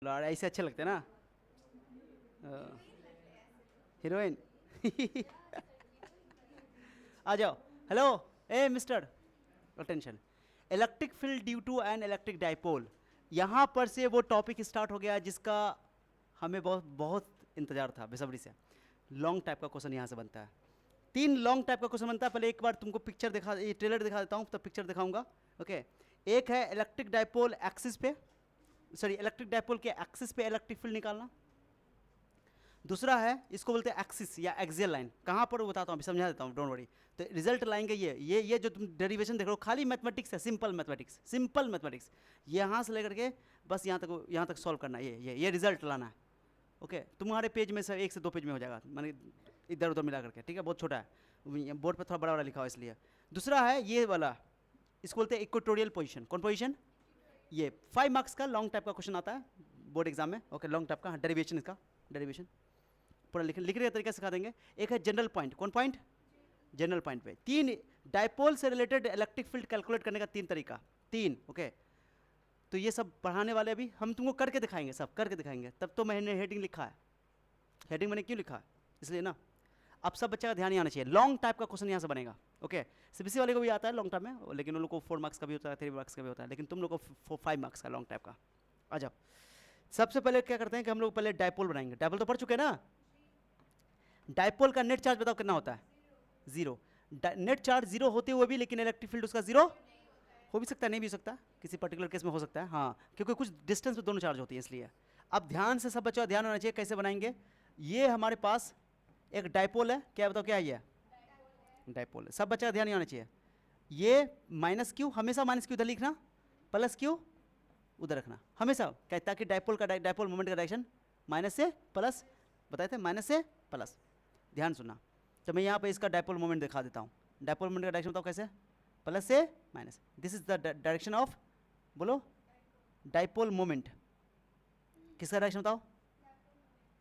लौड़ा ऐसे अच्छे लगते हैं ना। हीरोइन। आ जाओ। हेलो। ए mister, attention. Electric field due to an electric dipole. यहाँ पर से वो टॉपिक स्टार्ट हो गया जिसका हमें बहुत बहुत इंतजार था बेसब्री से। लॉन्ग टाइप का क्वेश्चन यहाँ से बनता है। 3 लॉन्ग टाइप का क्वेश्चन बनता है। पहले एक बार तुमको पिक्चर दिखा, ये ट्रेलर दिखा देता हूँ, तब पिक्चर दिखाऊंगा। ओके। एक है इलेक्ट्रिक डाइपोल एक्सिस पे, सॉरी इलेक्ट्रिक डाइपोल के एक्सिस पे इलेक्ट्रिक फील्ड निकालना। दूसरा है, इसको बोलते हैं एक्सिस या एक्सियल लाइन। कहाँ पर वो बताता हूँ, अभी समझा देता हूँ, डोंट वरी। तो रिजल्ट लाएंगे ये जो तुम डेरिवेशन देख रहे हो, खाली मैथमेटिक्स है, सिंपल मैथमेटिक्स, सिंपल मैथमेटिक्स। यहाँ से लेकर के बस यहाँ तक सॉल्व करना है, ये रिजल्ट लाना है। ओके। तुम्हारे पेज में से 1 से 2 पेज में हो जाएगा, माने इधर उधर मिला करके, ठीक है। बहुत छोटा है, बोर्ड पर थोड़ा बड़ा बड़ा लिखा हुआ इसलिए। दूसरा है ये वाला, इसको बोलते हैं इक्वेटोरियल पोजीशन। कौन पोजीशन? ये 5 मार्क्स का लॉन्ग टाइप का क्वेश्चन आता है बोर्ड एग्जाम में। ओके, लॉन्ग टाइप का, डेरिवेशन, इसका डेरिवेशन पूरा लिखने का तरीका सिखा देंगे। एक है जनरल पॉइंट। कौन पॉइंट? जनरल पॉइंट पे 3 डाइपोल से रिलेटेड इलेक्ट्रिक फील्ड कैलकुलेट करने का 3 तरीका, 3। ओके। तो ये सब पढ़ाने वाले अभी हम तुमको करके दिखाएंगे, सब करके दिखाएंगे। तब तो मैंने हेडिंग लिखा है। हेडिंग मैंने क्यों लिखा है? इसलिए ना, अब सब बच्चा का ध्यान ही आना चाहिए। लॉन्ग टाइप का क्वेश्चन यहाँ से बनेगा। ओके। सीबीएसई वाले को भी आता है लॉन्ग टाइप में, लेकिन उन लोग को 4 मार्क्स का भी होता है, 3 मार्क्स का भी होता है, लेकिन तुम लोग को 5 मार्क्स का लॉन्ग टाइप का। आ जाओ। सबसे पहले क्या करते हैं कि हम लोग पहले डाइपोल बनाएंगे। डाइपोल तो पढ़ चुके हैं ना। डाइपोल का नेट चार्ज बताओ कितना होता है? 0। नेट चार्ज 0 होते हुए भी लेकिन इलेक्ट्रिक फील्ड उसका 0 हो भी सकता है, नहीं भी हो सकता, किसी पर्टिकुलर केस में हो सकता है, हाँ, क्योंकि कुछ डिस्टेंस पे दोनों चार्ज होती है इसलिए। अब ध्यान से सब बच्चों का ध्यान होना चाहिए, कैसे बनाएंगे। ये हमारे पास एक डाइपोल है, क्या बताओ क्या है ये? डाइपोल है। सब बच्चा का ध्यान ही होना चाहिए। ये माइनस क्यू, हमेशा माइनस क्यू इधर लिखना, प्लस क्यू उधर रखना हमेशा, क्या, ताकि डाइपोल का डाइपोल मोमेंट का डायरेक्शन माइनस से प्लस, बताए थे, माइनस से प्लस। ध्यान सुनना। तो मैं यहाँ पे इसका डाइपोल मोमेंट दिखा देता हूँ। डाइपोल मोमेंट का डायरेक्शन बताओ कैसे? प्लस से minus. This is the direction of, बोलो, डाइपोल मोमेंट। किसका डायरेक्शन बताओ?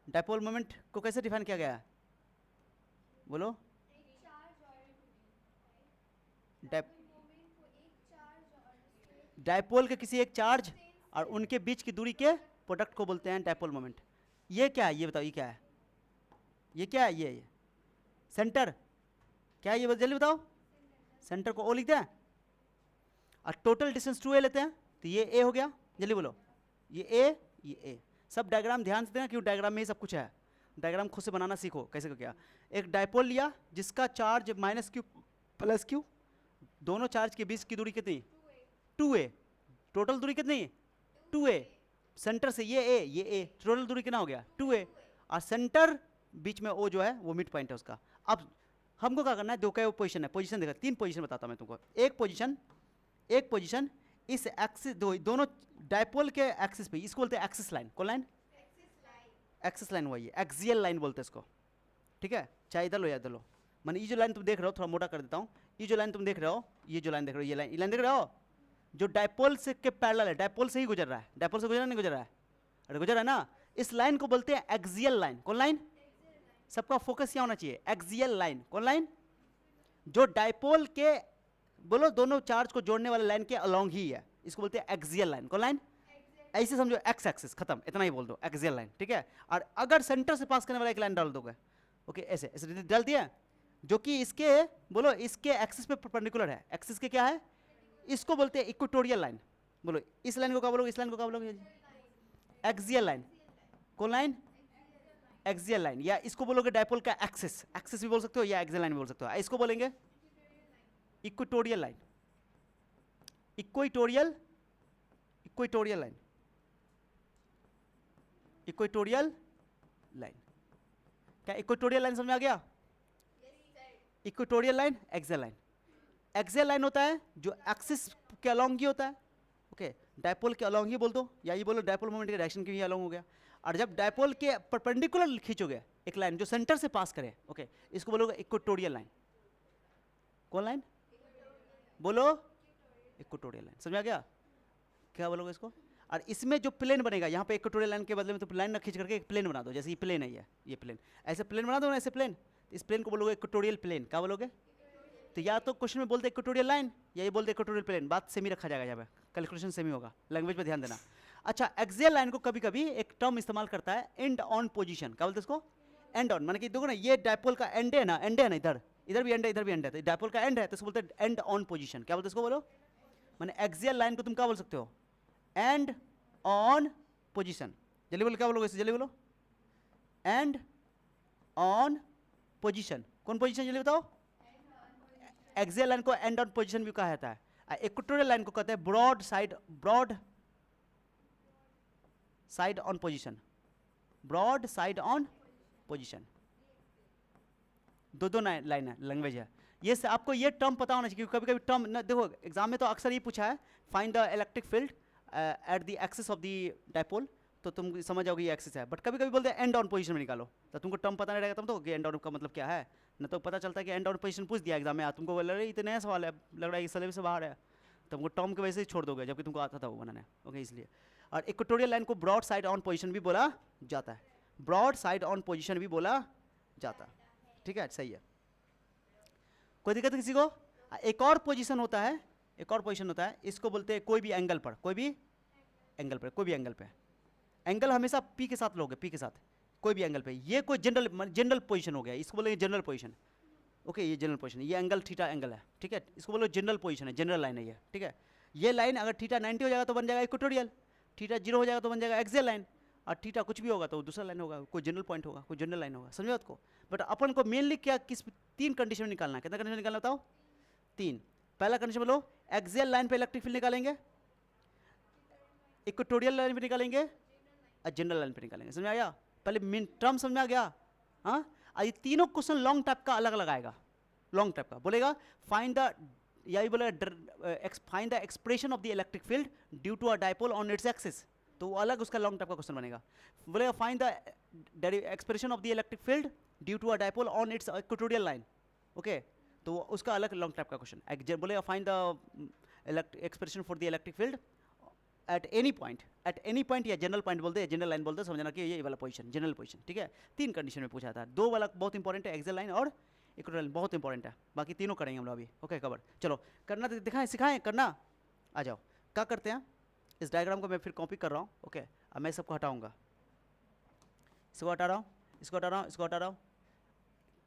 डाइपोल मोमेंट को कैसे डिफाइन किया गया है? बोलो। डाइपोल के किसी एक चार्ज और उनके बीच की दूरी के प्रोडक्ट को बोलते हैं डाइपोल मोमेंट। ये क्या है, ये बताओ, ये क्या है? ये क्या है? ये सेंटर क्या है? ये जल्दी बताओ। सेंटर को ओ लिखते हैं और टोटल डिस्टेंस 2a लेते हैं, तो ये a हो गया। जल्दी बोलो। ये a, ये a। सब डायग्राम ध्यान से देना, क्यों डायग्राम में ही सब कुछ है। डायग्राम खुद से बनाना सीखो कैसे क्या। एक डाइपोल लिया जिसका charge minus Q plus Q, दोनों चार्ज के बीच की दूरी कितनी? 2a। टोटल दूरी कितनी? 2a। सेंटर से ये a, ये a, टोटल दूरी कितना हो गया? 2a। और सेंटर बीच में o जो है वो मिड पॉइंट है उसका। अब हमको क्या करना है, दो क्या पोजीशन है, पोजीशन देखा, 3 पोजीशन बताता हूं मैं तुमको। एक पोजीशन इस एक्सिस, दोनों डाइपोल के एक्सिस पे, इसको बोलते हैं एक्सिस लाइन। कौन लाइन? एक्सिस लाइन वही है, एक्सियल लाइन बोलते हैं इसको, ठीक है। चाहे इधर लो या इधर लो, मैंने ये जो लाइन तुम देख रहे हो, थोड़ा मोटा कर देता हूँ। ये जो लाइन तुम देख रहे हो, ये जो लाइन देख रहे हो, ये लाइन देख रहे हो, जो डाइपोल से के पैरेलल है, डाइपोल से ही गुजर रहा है। डाइपोल से गुजर नहीं गुजर रहा है? अरे गुजर है ना। इस लाइन को बोलते हैं एक्सियल लाइन। कौन लाइन? सबका फोकस यहाँ होना चाहिए, एक्सियल लाइन। कौन लाइन? जो डाइपोल के, बोलो, दोनों चार्ज को जोड़ने वाले लाइन के अलोंग ही है, इसको बोलते हैं एक्सियल लाइन। कौन लाइन? ऐसे समझो, एक्स एक्सिस, खत्म, इतना ही बोल दो, एक्सियल लाइन, ठीक है। और अगर सेंटर से पास करने वाला एक लाइन डाल दोगे, ओके, ऐसे ऐसे डाल दिया, जो कि इसके, बोलो, इसके एक्सिस पे परपेंडिकुलर है। एक्सिस के क्या है? इसको बोलते हैं इक्वेटोरियल लाइन। बोलो, इस लाइन को क्या बोलोगे? इस लाइन को क्या बोलोगे? Axial line. कौन लाइन? Axial line. या इसको बोलोगे डाइपोल का एक्सिस, एक्सिस भी बोल सकते हो या एक्सियल लाइन भी बोल सकते हो। इसको बोलेंगे equatorial line. Equatorial, equatorial line, equatorial line. क्या इक्वेटोरियल लाइन समझ में आ गया? Equatorial line, axial line. Axial line होता है जो एक्सिस के अलोंग ही होता है। ओके, डाइपोल के अलोंग ही बोल दो, या ये बोलो डाइपोल मोमेंट के डायरेक्शन के भी अलोंग हो गया। और जब डाइपोल के परपेंडिकुलर खींचोगे एक लाइन जो सेंटर से पास करे, ओके, इसको बोलोगे इक्वेटोरियल लाइन। कौन लाइन? बोलो, इक्वेटोरियल लाइन। समझ आ गया? क्या बोलोगे इसको? और इसमें जो प्लेन बनेगा, यहाँ पे इक्वेटोरियल लाइन के बदले में तो लाइन ना खींच करके एक प्लेन बना दो, जैसे ये प्लेन है, ये प्लेन, ऐसे प्लेन बना दो ना, ऐसे प्लेन। इस प्लेन को बोलोगे इक्वेटोरियल प्लेन। क्या बोलोगे? तो या तो क्वेश्चन में बोलते इक्वेटोरियल लाइन, या ये बोलते इक्वेटोरियल प्लेन, बात सेमी रखा जाएगा, यहाँ पे कैलकुलेशन सेमी होगा, लैंग्वेज पे ध्यान देना। अच्छा, एक्सियल लाइन को कभी कभी एक टर्म इस्तेमाल करता है, एंड ऑन पोजीशन। क्या बोलते हैं इसको? एंड ऑन, माने कि देखो ना, ये डायपोल का एंड है ना, एंड है ना, इधर इधर भी एंड है, इधर भी एंड है, तो डायपोल का एंड है, तो इसको बोलते हैं एंड ऑन पोजीशन। क्या बोलते हैं इसको? बोलो। माने एक्सियल लाइन को तुम क्या बोल सकते हो? End on position. जल्दी बोलो, क्या बोलोगे इसे? जल्दी बोलो। End on position. कौन पोजीशन? जल्दी बताओ। एक्सियल लाइन को एंड ऑन पोजीशन भी कहा जाता है। इक्वेटोरियल लाइन को कहते हैं broadside on position. Broadside on position. दो लाइन है, लैंग्वेज है ये से। आपको ये टर्म पता होना चाहिए, क्योंकि कभी कभी टर्म ना, देखो एग्जाम में तो अक्सर ये पूछा है, find the electric field at the axis of the dipole, तो तुम समझ जाओगे ये एक्सिस है। बट कभी कभी बोलते हैं एंड ऑन पोजीशन में निकालो, तो तुमको टर्म पता नहीं रहेगा तुम तो कि एंड ऑन का मतलब क्या है, न तो पता चलता है कि एंड ऑन पोजीशन पूछ दिया एग्जाम में, तुमको बोल रहे इतने नया सवाल है, लग रहा है सिलेबस से बाहर है, तुमको टर्म के वजह से ही छोड़ दोगे, जबकि तुमको आता था वो बनाने। ओके, इसलिए। और इक्वेटोरियल लाइन को ब्रॉड साइड ऑन पोजीशन भी बोला जाता है, ब्रॉड साइड ऑन पोजीशन भी बोला जाता है। ठीक है, सही है, कोई दिक्कत किसी को? एक और पोजीशन होता है, एक और पोजीशन होता है, इसको बोलते हैं कोई भी एंगल पर, कोई भी एंगल पर, कोई भी एंगल पे। एंगल हमेशा पी के साथ लोगे, पी के साथ, कोई भी एंगल पे। ये कोई जनरल पोजीशन हो गया, इसको बोलेंगे जनरल पोजीशन। ओके, ये जनरल पोजीशन, ये एंगल थीटा एंगल है, ठीक है, इसको बोलो जनरल पोजीशन है, जनरल लाइन है ये, ठीक है। ये लाइन अगर थीटा 90 हो जाएगा तो बन जाएगा इक्वेटोरियल, थीटा 0 हो जाएगा तो बन जाएगा एक्सियल लाइन, और थीटा कुछ भी होगा तो दूसरा लाइन होगा, कोई जनरल पॉइंट होगा, कोई जनरल लाइन होगा। समझो बात को? बट अपन को मेनली क्या, किस 3 कंडीशन में निकालना है। कितना कंडीशन निकालना बताओ? 3। पहला कंडीशन बोलो, एक्सियल लाइन पे इलेक्ट्रिक फील्ड निकालेंगे, इक्वेटोरियल लाइन पे निकालेंगे, और जनरल लाइन पे निकालेंगे। समझ आया? पहले मेन टर्म समझ में आ गया? हाँ, ये तीनों क्वेश्चन लॉन्ग टाइप का अलग अलग आएगा, लॉन्ग टाइप का बोलेगा फाइंड द, यही बोलेगा find the expression of the electric field due to a dipole on its axis, तो वो अलग उसका लॉन्ग टाइप का क्वेश्चन बनेगा। बोलेगा find the expression of the electric field due to a dipole on its equatorial line, okay, तो उसका अलग लॉन्ग टाइप का क्वेश्चन। बोलेगा find the expression for the electric field at any point, या general point बोलते हैं, general line बोलते हैं, समझना कि ये वाला पोजीशन, जनरल पोजीशन, ठीक है। 3 कंडीशन में पूछा था, 2 वाला बहुत इंपॉर्टेंट है, एक्सियल लाइन और इक्वेटोरियल लाइन बहुत इंपॉर्टेंट है, बाकी तीनों करेंगे हम लोग अभी। Okay, cover. चलो करना तो दिखाएं, सिखाएं करना। आ जाओ, क्या करते हैं, इस डायग्राम को मैं फिर कॉपी कर रहा हूँ। ओके, अब मैं सबको हटाऊंगा, इसको हटा रहा हूँ, इसको हटा रहा हूँ, इसको हटा रहा हूँ।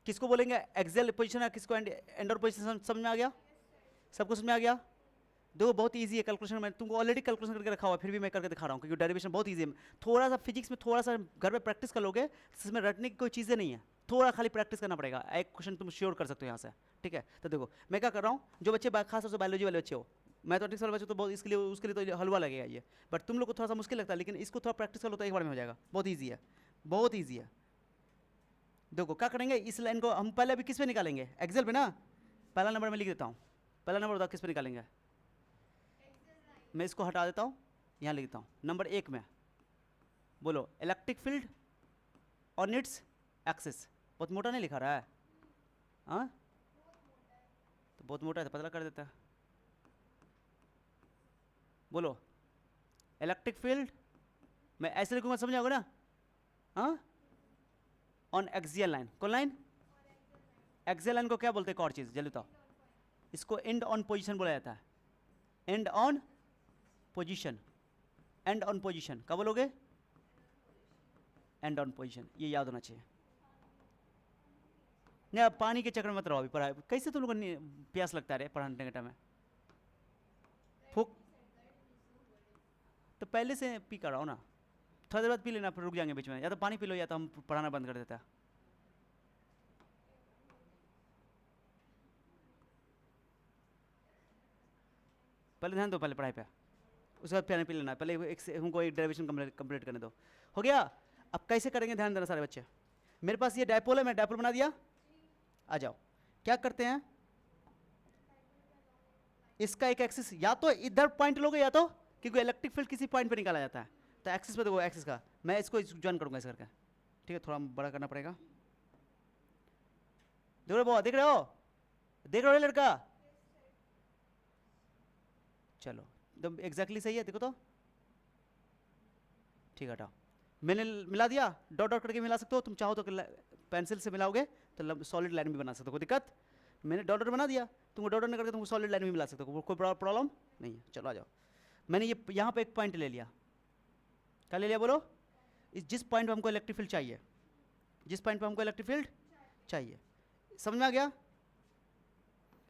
किसको बोलेंगे एक्सियल पोजीशन है, किसको एंड पोजीशन? समझ में आ गया? सबको समझ में आ गया? देखो बहुत इजी है कैलकुलेशन, मैं तुमको ऑलरेडी कैलकुलेशन करके रखा हुआ है, फिर भी मैं करके दिखा रहा हूँ, क्योंकि डेरिवेशन बहुत इजी है। थोड़ा सा फिजिक्स में थोड़ा सा घर में प्रैक्टिस कर लोगे, इसमें रटने की कोई चीज़ें नहीं है, थोड़ा खाली प्रैक्टिस करना पड़ेगा, एक क्वेश्चन तुम श्योर कर सकते हो यहाँ से, ठीक है। तो देखो मैं क्या कर रहा हूँ, जो बच्चे खास तौर से बायोलॉजी वाले बच्चे हो, मैथमेटिक्स वाले बच्चे तो बहुत, इसके लिए उसके लिए तो हलवा लगेगा ये, बट तुम लोग को थोड़ा सा मुश्किल लगता है, लेकिन इसको थोड़ा प्रैक्टिस कर लो तो एक बार में हो जाएगा, बहुत ईजी है, बहुत ईजी है। देखो क्या करेंगे, इस लाइन को हम पहले अभी किस पे निकालेंगे? एक्सेल पे ना। पहला नंबर मैं लिख देता हूँ, पहला नंबर बताओ किस पे निकालेंगे? मैं इसको हटा देता हूँ, यहाँ लिखता हूँ नंबर 1 में, बोलो electric field on its axis. बहुत मोटा नहीं लिखा रहा है? हाँ, तो बहुत मोटा है तो पतला कर देता है। बोलो इलेक्ट्रिक फील्ड, मैं ऐसे लिखूंगा, समझाओगे ना? हाँ, ऑन एक्सियल लाइन। कौन लाइन? एक्सियल लाइन को क्या बोलते हैं? एक और चीज़ जल्दी बताओ, इसको एंड ऑन पोजीशन बोला जाता है, and on position, and on position क्या बोलोगे? एंड ऑन पोजीशन, ये याद होना चाहिए। नहीं, अब पानी के चक्कर में मत रहो, अभी पढ़ाई कैसे तुम लोग को प्यास लगता है पढ़ाने के टाइम में? फूक तो पहले से पी कर रहा हो ना, थोड़ी देर बाद पी लेना, फिर रुक जाएंगे बीच में, या तो पानी पी लो या तो हम पढ़ाना बंद कर देता है। पहले ध्यान दो, पहले पढ़ाई पे, उसके बाद पानी पी लेना, पहले हमको एक डेरिवेशन कंप्लीट करने दो। हो गया? अब कैसे करेंगे ध्यान देना सारे बच्चे। मेरे पास ये डायपोल है, मैं डायपोल बना दिया। आ जाओ, क्या करते हैं, इसका एक एक्सिस या तो इधर पॉइंट लोगे, या तो क्योंकि इलेक्ट्रिक फील्ड किसी पॉइंट पे निकाला जाता है, तो एक्सिस पे देखो, एक्सिस का मैं इसको ज्वाइन करूंगा इस करके, ठीक है, थोड़ा बड़ा करना पड़ेगा। देख रहे हो, देख रहे हो, देख रहे हो लड़का? चलो एकदम एग्जैक्टली सही है, देखो तो, ठीक है, हटाओ। मैंने मिला दिया, डॉट डॉट करके मिला सकते हो तुम, चाहो तो पेंसिल से मिलाओगे तो सॉलिड लाइन भी बना सकते हो, कोई दिक्कत? मैंने डॉट डॉट बना दिया, तुमको डॉट डॉट करके तुमको सॉलिड लाइन भी मिला सकते हो, कोई प्रॉब्लम नहीं है। चलो आ जाओ, मैंने ये यहाँ पे एक पॉइंट ले लिया, क्या ले लिया बोलो? जिस पॉइंट पे हमको इलेक्ट्रिक फील्ड चाहिए, जिस पॉइंट पे हमको इलेक्ट्रिक फील्ड चाहिए। समझ में आ गया?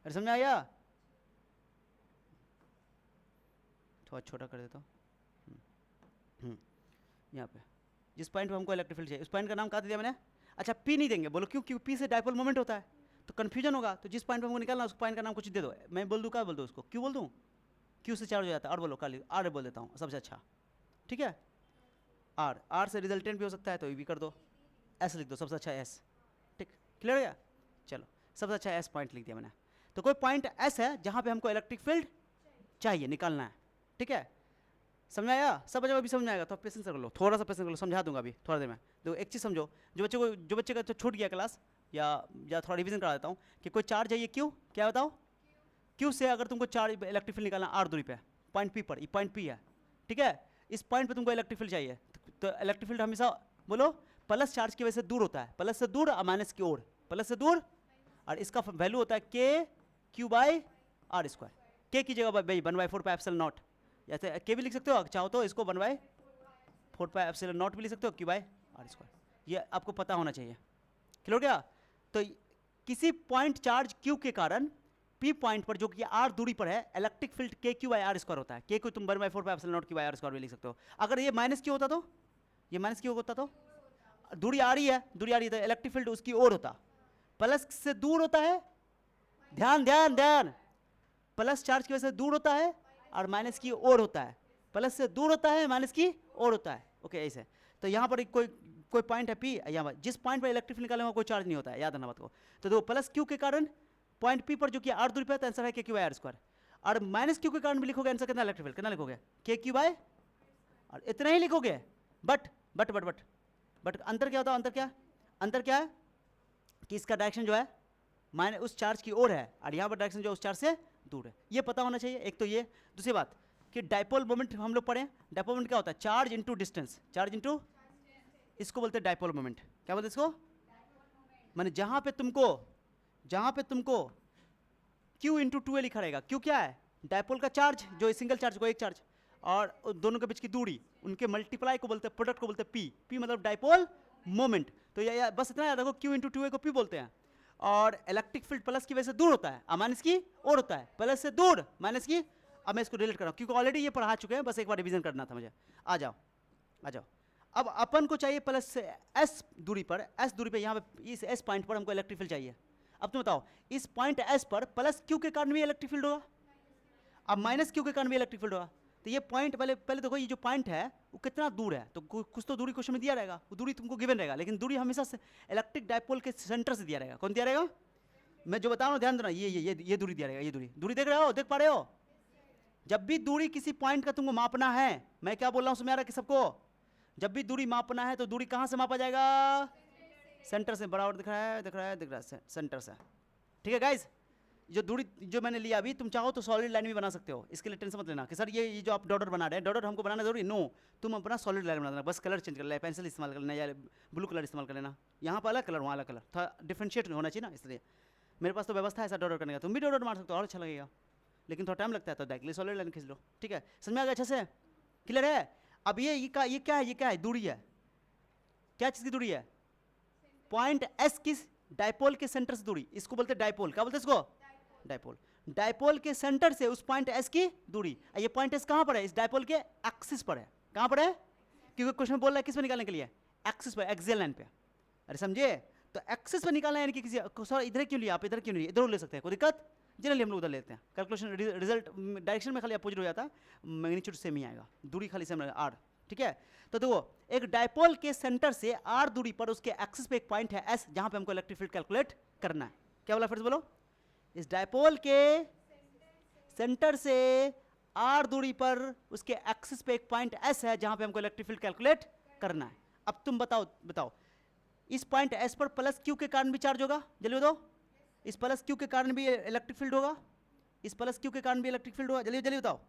अरे समझ में आ गया? थोड़ा छोटा कर देता हूँ। यहाँ पे जिस पॉइंट पे हमको इलेक्ट्रिक फील्ड चाहिए, उस पॉइंट का नाम क्या दे दिया मैंने? अच्छा पी नहीं देंगे, बोलो क्यों? क्यों? पी से डायपोल मोमेंट होता है तो कन्फ्यूजन होगा। तो जिस पॉइंट पे हमको निकालना उस पॉइंट का नाम कुछ दे दो। मैं बोल दूँ, क्या बोल दूँ उसको? क्यों बोल दूँ? क्यू से चार्ज हो जाता है। और बोलो काली, आर बोल देता हूँ सबसे अच्छा, ठीक है? आर, आर से रिजल्टेंट भी हो सकता है तो ये भी कर दो। एस लिख दो सबसे अच्छा, एस। ठीक, क्लियर हो गया? चलो सबसे अच्छा एस पॉइंट लिख दिया मैंने। तो कोई पॉइंट एस है जहाँ पे हमको इलेक्ट्रिक फील्ड चाहिए, निकालना है, ठीक है? समझ आया? सब जब अभी समझ आएगा तो पेशेंस कर लो, थोड़ा सा पेशेंस कर लो, समझा दूंगा अभी थोड़ा देर में। तो एक चीज़ समझो, जो बच्चे का तो छूट गया क्लास, या थोड़ा रिवीजन करा देता हूँ कि कोई चार्ज है ये क्यू, क्या बताओ? क्यू से अगर तुमको चार्ज इलेक्ट्रिक फील्ड निकालना आर दूरी पे, पॉइंट पी पर, ये पॉइंट पी है, ठीक है? इस पॉइंट पे तुमको इलेक्ट्रिक फील्ड चाहिए, तो इलेक्ट्रिक फील्ड हमेशा बोलो प्लस चार्ज की वजह से दूर होता है, प्लस से दूर और माइनस की ओर, प्लस से दूर, और इसका वैल्यू होता है के क्यू बाई आर स्क्वायर। के की जगह भाई 1/4 एप्सिलॉन नॉट, जैसे के भी लिख सकते हो चाहो तो, इसको 1/4 एप्सिलॉन नॉट भी लिख सकते हो, क्यू बाई आर स्क्वायर। ये आपको पता होना चाहिए, क्लियर हो गया? तो किसी पॉइंट चार्ज क्यू के कारण पी पॉइंट पर जो कि आर दूरी पर है, electric field k q by r square होता है। के को तुम 1/4 epsilon naught q by r square भी लिख सकते हो। अगर ये माइनस क्यू होता तो, ये माइनस क्यू होता तो, दूरी आ रही है, दूरी आ रही है तो इलेक्ट्रिक फील्ड उसकी ओर होता, प्लस से दूर होता है, ध्यान ध्यान ध्यान, प्लस चार्ज की वजह से दूर होता है और माइनस की ओर होता है, प्लस से दूर होता है, माइनस की ओर होता है। ओके ऐसे। तो यहाँ पर कोई पॉइंट है पी, यहाँ जिस पॉइंट पर इलेक्ट्रिक फील्ड निकाले वहाँ कोई चार्ज नहीं होता है, याद रखना बात को। तो देखो प्लस क्यू के कारण पॉइंट पी पर जो कि आर दूरी पर है, तो आंसर है के क्यू बाई आर स्क्वायर। और माइनस क्यू के कारण भी लिखोगे आंसर कितना, इलेक्ट्रिक फील्ड कितना लिखोगे? के क्यू बाई, और इतना ही लिखोगे। बट अंतर क्या होता है? अंतर क्या है कि इसका डायरेक्शन जो है माइनस उस चार्ज की ओर है, और यहाँ पर डायरेक्शन जो उस चार्ज से दूर है। ये पता होना चाहिए एक तो ये। दूसरी बात कि डायपोल मोमेंट हम लोग पढ़े, डायपोल मोमेंट क्या होता है? Charge into distance, charge into, इसको बोलते हैं डायपोल मोमेंट। क्या बोलते हैं इसको? माने जहाँ पे तुमको Q इंटू 2a लिखा रहेगा। Q क्या है? डायपोल का चार्ज, जो सिंगल चार्ज को एक चार्ज, और दोनों के बीच की दूरी, उनके मल्टीप्लाई को बोलते हैं, प्रोडक्ट को बोलते हैं P। P मतलब डायपोल मोमेंट। तो ये बस इतना याद रखो, Q इंटू 2a को P बोलते हैं। और इलेक्ट्रिक फील्ड प्लस की वजह से दूर होता है और माइनस की ओर होता है, प्लस से दूर माइनस की। अब मैं इसको रिलेट कर रहा हूँ क्योंकि ऑलरेडी ये पढ़ा चुके हैं, बस एक बार रिवीजन करना था मुझे। आ जाओ। अब अपन को चाहिए प्लस से एस दूरी पर, यहाँ पे इस एस पॉइंट पर हमको इलेक्ट्रिक फील्ड चाहिए। अब तुम बताओ इस पॉइंट एस पर प्लस क्यू के कारण भी इलेक्ट्रिक फील्ड होगा, अब माइनस क्यू के कारण भी इलेक्ट्रिक फील्ड होगा। तो ये पॉइंट पहले देखो, ये जो पॉइंट है वो कितना दूर है, तो कुछ तो दूरी क्वेश्चन में दिया रहेगा, वो दूरी तुमको गिवन रहेगा, लेकिन दूरी हमेशा से इलेक्ट्रिक डायपोल के सेंटर से दिया रहेगा। कौन दिया रहेगा? मैं जो बता रहा हूँ ध्यान देना, ये दूरी दिया रहेगा। ये दूरी देख रहे हो, देख पा रहे हो? जब भी दूरी किसी पॉइंट का तुमको मापना है, मैं क्या बोल रहा हूँ समझ आ रहा है कि सबको? जब भी दूरी मापना है तो दूरी कहाँ से मापा जाएगा? सेंटर से। बराबर दिख रहा है सेंटर से। ठीक है गाइज, जो दूरी जो मैंने लिया अभी, तुम चाहो तो सॉलिड लाइन भी बना सकते हो, इसके लिए टेंशन मत लेना कि सर ये जो आप डॉटर बना रहे हैं, डॉटर हमको बनाना जरूरी। नो, तुम अपना सॉलिड लाइन बना देना, बस कलर चेंज कर लेना, पेंसिल इस्तेमाल कर लेना या ब्लू कलर इस्तेमाल कर लेना। यहाँ पर अलग कलर, वहाँ अलग कलर, थोड़ा डिफ्रेंशिएट होना चाहिए ना, इसलिए मेरे पास तो व्यवस्था है ऐसा डॉटर करने का। तुम भी डॉटर मार सकते हो और अच्छा लगेगा, लेकिन थोड़ा टाइम लगता है, तो डायरेक्टली सॉलिड लाइन खींच लो। ठीक है, समझ में आ गया अच्छे से? क्लियर है? अब ये क्या है? दूरी है। क्या चीज़ की दूरी है? पॉइंट एस की डायपोल के सेंटर से दूरी, इसको बोलते हैं डायपोल। क्या बोलते हैं इसको? डायपोल। डायपोल के सेंटर से उस पॉइंट एस की दूरी। ये पॉइंट एस कहां पर है? इस डायपोल के एक्सिस पर है। कहां पर है? क्योंकि क्वेश्चन में बोल रहा है किस पे निकालने के लिए? एक्सिस पर, एक्सियल लाइन पे। अरे समझे? तो एक्सिस पर निकालना है, यानी कि किसी सर इधर क्यों लिया आप, इधर क्यों नहीं, इधर ले सकते हैं, कोई दिक्कत? जनरली हम लोग उधर लेते हैं। कैलकुलेशन रिजल्ट डायरेक्शन में खाली अपोजिट हो जाता है, मैग्नीट्यूड सेम ही आएगा, दूरी खाली सेम आर। ठीक है, तो देखो एक डायपोल के सेंटर से आर दूरी पर उसके एक्सिस पे एक पॉइंट है एस, जहां पे हमको इलेक्ट्रिक फील्ड कैलकुलेट करना है। क्या बोला फिर से बोलो? इस डायपोल के सेंटर से आर दूरी पर उसके एक्सिस पे एक पॉइंट एस है, जहां पे हमको इलेक्ट्रिक फील्ड कैलकुलेट करना है। अब तुम बताओ इस पॉइंट एस पर प्लस क्यू के कारण भी चार्ज होगा, जल्दी बताओ। इस प्लस क्यू के कारण भी इलेक्ट्रिक फील्ड होगा, इस प्लस क्यू के कारण भी इलेक्ट्रिक फील्ड होगा, जल्दी बताओ।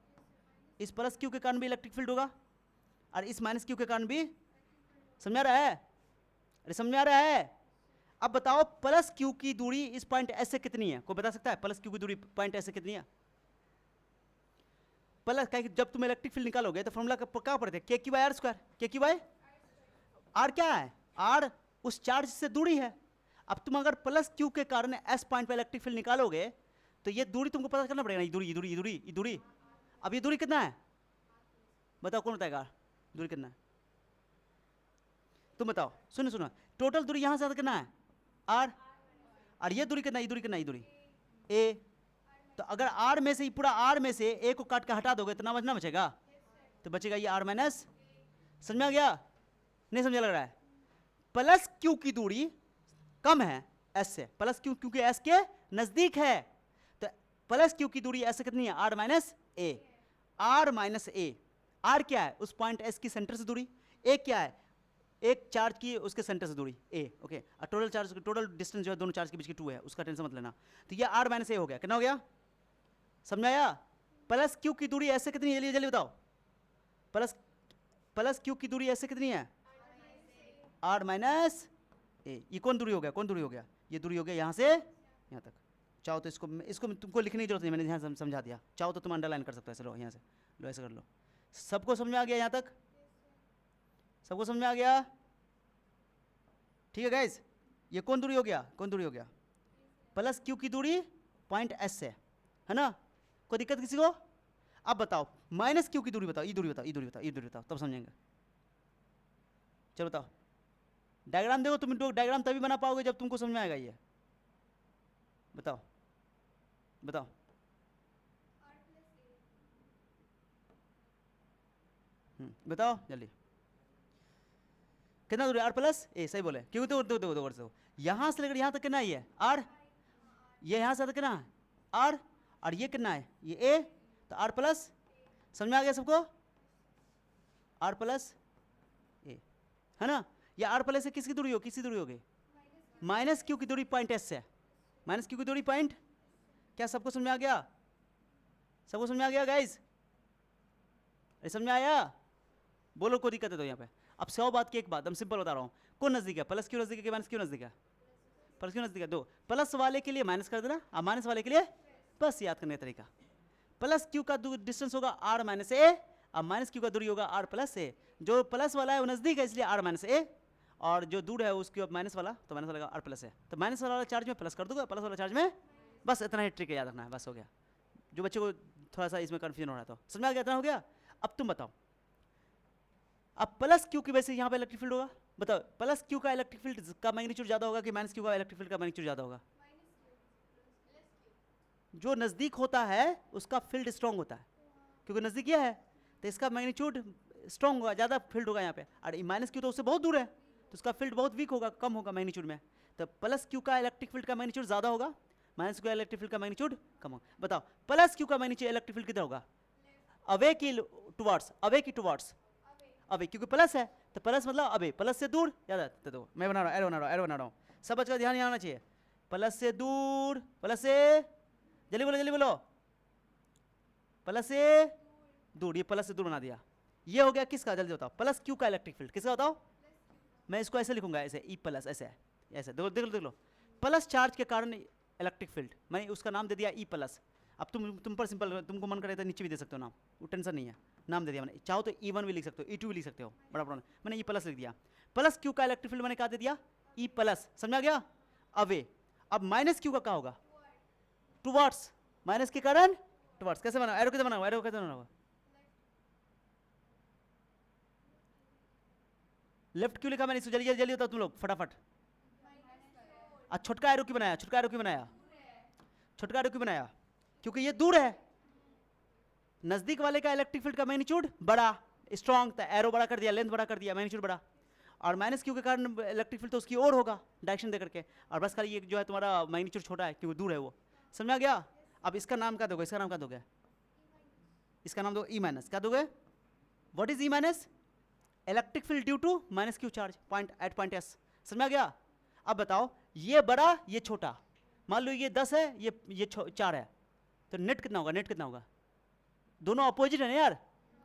इस प्लस क्यू के कारण भी इलेक्ट्रिक फील्ड होगा, और इस माइनस क्यू के कारण भी। समझ आ रहा है? अरे समझ में आ रहा है? अब बताओ प्लस क्यू की दूरी इस पॉइंट एस से कितनी है? कोई बता सकता है प्लस क्यू की दूरी पॉइंट एस से कितनी है? प्लस जब तुम इलेक्ट्रिक फील्ड निकालोगे तो फॉर्मूला क्या पढ़ते, के क्यू बाई आर स्क्वायर, के क्यू बाई आर क्या है, आर उस चार्ज से दूरी है। अब तुम अगर प्लस क्यू के कारण एस पॉइंट पे इलेक्ट्रिक फील्ड निकालोगे तो ये दूरी तुमको पता करना पड़ेगा, ये दूरी, ये दूरी, ये दूरी, ये दूरी। अब ये दूरी कितना है बताओ, कौन बताएगा दूरी कितना है, तुम बताओ। सुनो सुनो, टोटल दूरी यहां से कितना है आर, और ये दूरी कितना, ये दूरी कितना, ये दूरी ए। तो अगर आर में से पूरा आर में से ए को काट के हटा दोगे तो ना बचेगा, तो बचेगा ये आर माइनस। समझ में आ गया, नहीं समझा लग रहा है। प्लस क्यू की दूरी कम है एस से, प्लस क्यू क्योंकि एस के नजदीक है, तो प्लस क्यू की दूरी एस से कितनी है, r minus a. R minus a, r क्या है उस पॉइंट एस की सेंटर से दूरी, ए क्या है एक चार्ज की उसके सेंटर से दूरी ए, ओके। और टोटल चार्ज, टोटल डिस्टेंस जो है दोनों चार्ज के बीच की 2 है, उसका टेंशन मत लेना। तो ये आर माइनस ए हो गया, कितना हो गया समझ आया। प्लस क्यू की दूरी ऐसे कितनी है, जल्दी बताओ, प्लस क्यू की दूरी ऐसे कितनी है, आर माइनस ए। ये कौन दूरी हो गया, कौन दूरी हो गया, ये दूरी हो गया यहाँ से यहाँ तक। चाहो तो इसको तुमको लिखने की जरूरत नहीं, मैंने यहाँ समझा दिया। चाहो तो तुम अंडरलाइन कर सकते हो, ऐसे लो यहाँ से, लो ऐसे कर लो। सबको समझ में आ गया यहाँ तक, सबको समझ में आ गया, ठीक है गाइज। ये कौन दूरी हो गया, कौन दूरी हो गया, प्लस क्यू की दूरी पॉइंट एस से, है ना। कोई दिक्कत किसी को। अब बताओ माइनस क्यू की दूरी बताओ, ये दूरी बताओ, ये दूरी बताओ, ये दूरी बताओ, तब समझेंगे। चलो बताओ, डायग्राम देखो, तुम डायग्राम तभी बना पाओगे जब तुमको समझ में आएगा ये। बताओ बताओ, बताओ जल्दी, कितना दूरी, आर प्लस ए, सही बोले। क्यों तो यहां से लेकर यहां तक कितना ही है आर, ये यहां से कितना है आर, और ये कितना है ये ए, तो आर प्लस, समझ में आ गया सबको, आर प्लस ए, है ना। ये आर प्लस से किसकी दूरी हो, किसकी दूरी होगी, माइनस क्यू की दूरी पॉइंट एस से, माइनस क्यू की दूरी पॉइंट, क्या सबको समझ में आ गया, सबको समझ में आ गया गाइज, समझ में आया, बोलो कोई दिक्कत है तो यहाँ पे। अब 100 बात की एक बात, हम सिंपल बता रहा हूँ, कौन नजदीक है, प्लस क्यों नजदीक है कि माइनस क्यों नजदीक है, प्लस क्यों नजदीक है, दो प्लस वाले के लिए माइनस कर देना, और माइनस वाले के लिए बस, याद करने का तरीका। प्लस क्यू का डिस्टेंस होगा आर माइनस ए, और माइनस क्यू का दूरी होगा आर प्लस ए। जो प्लस वाला है वो नजदीक है इसलिए आर माइनस ए, और जो दूर है उसकी माइनस वाला, तो माइनस वाला आर प्लस है। तो माइनस वाला चार्ज में प्लस कर दूंगा, प्लस वाला चार्ज में, बस इतना ही ट्रिक याद रखना है, बस हो गया। जो बच्चे को थोड़ा सा इसमें कन्फ्यूजन हो रहा था, समझ में आ गया, इतना हो गया। अब तुम बताओ, अब प्लस क्यू की वजह से यहाँ पे इलेक्ट्रिक फील्ड होगा, बताओ प्लस क्यू का इलेक्ट्रिक फील्ड का मैग्नीट्यूड ज्यादा होगा कि माइनस क्यू का इलेक्ट्रिक फील्ड का मैग्नीट्यूड ज्यादा होगा। जो नजदीक होता है उसका फील्ड स्ट्रांग होता है, क्योंकि नजदीक यह है तो इसका मैग्नीट्यूड स्ट्रांग होगा, ज्यादा फील्ड होगा यहाँ पे। और माइनस क्यू तो उससे बहुत दूर है तो उसका फील्ड बहुत वीक होगा, कम होगा मैग्नीट्यूड में। तो प्लस क्यू का इलेक्ट्रिक फील्ड का मैग्नीट्यूड ज्यादा होगा, माइनस क्यू का इलेक्ट्रिक फील्ड का मैग्नीट्यूड कम होगा। बताओ प्लस क्यू का मैग्नीट्यूड इलेक्ट्रिक फील्ड कितना होगा, अवे की टुवर्ड्स, अवे की टुवर्ड्स, अवे, क्योंकि प्लस है तो प्लस मतलब अवे, प्लस से दूर, याद है तो मैं बना रहा हूँ, एरो बना रहा हूँ, एरो बना रहा हूँ, सब बच्चों का ध्यान यहाँ आना चाहिए। प्लस से दूर, प्लस से, जल्दी बोलो जल्दी बोलो, प्लस से दूर, ये प्लस से दूर बना दिया। ये हो गया किसका, जल्दी बताओ, प्लस क्यू का इलेक्ट्रिक फील्ड किसका बताओ। मैं इसको ऐसे लिखूंगा, ऐसे ई प्लस, ऐसे ऐसे, देखो देख लो देख लो, प्लस चार्ज के कारण इलेक्ट्रिक फील्ड, मैंने उसका नाम दे दिया ई प्लस। अब तुम पर सिंपल, तुमको मन करे तो नीचे भी दे सकते हो नाम, वो टेंशन नहीं है, नाम दे दिया मैंने। चाहो तो E1 भी लिख सकते हो, E2 भी लिख सकते हो, बड़ा प्रॉब्लम, मैंने ई प्लस लिख दिया। प्लस क्यू का इलेक्ट्रिक फील्ड मैंने कहा दे दिया ई प्लस, समझ आ गया। अवे, अब माइनस क्यू का क्या होगा, टुवर्ड्स, माइनस के कारण टुवर्ड्स। कैसे बना, एरो कैसे बना, एरो कैसे बना, लेफ्ट क्यों लिखा मैंने, जल्दी जल्दी बताओ तुम लोग फटाफट। छोटका एरो क्यों बनाया, छोटका एरो क्यों बनाया, छोटका एरो क्यों बनाया, क्योंकि ये दूर है। नजदीक वाले का इलेक्ट्रिक फील्ड का मैग्नीट्यूड बड़ा, स्ट्रॉन्ग, तो एरो बड़ा कर दिया, लेंथ बड़ा कर दिया, मैग्नीट्यूड बड़ा। और माइनस क्यू के कारण इलेक्ट्रिक फील्ड तो उसकी ओर होगा, डायरेक्शन दे करके, और बस खाली ये जो है तुम्हारा मैग्नीट्यूड छोटा है क्योंकि दूर है वो, समझ आ गया। अब इसका नाम क्या दोगे, इसका नाम क्या दोगे, इसका नाम दो ई माइनस, क्या दोगे, what is E minus, electric field due to minus q charge point at point S, समझ आ गया। अब बताओ ये बड़ा ये छोटा, मान लो ये 10 है ये 4 है, तो नेट कितना होगा, नेट कितना होगा, दोनों अपोजिट है ना यार,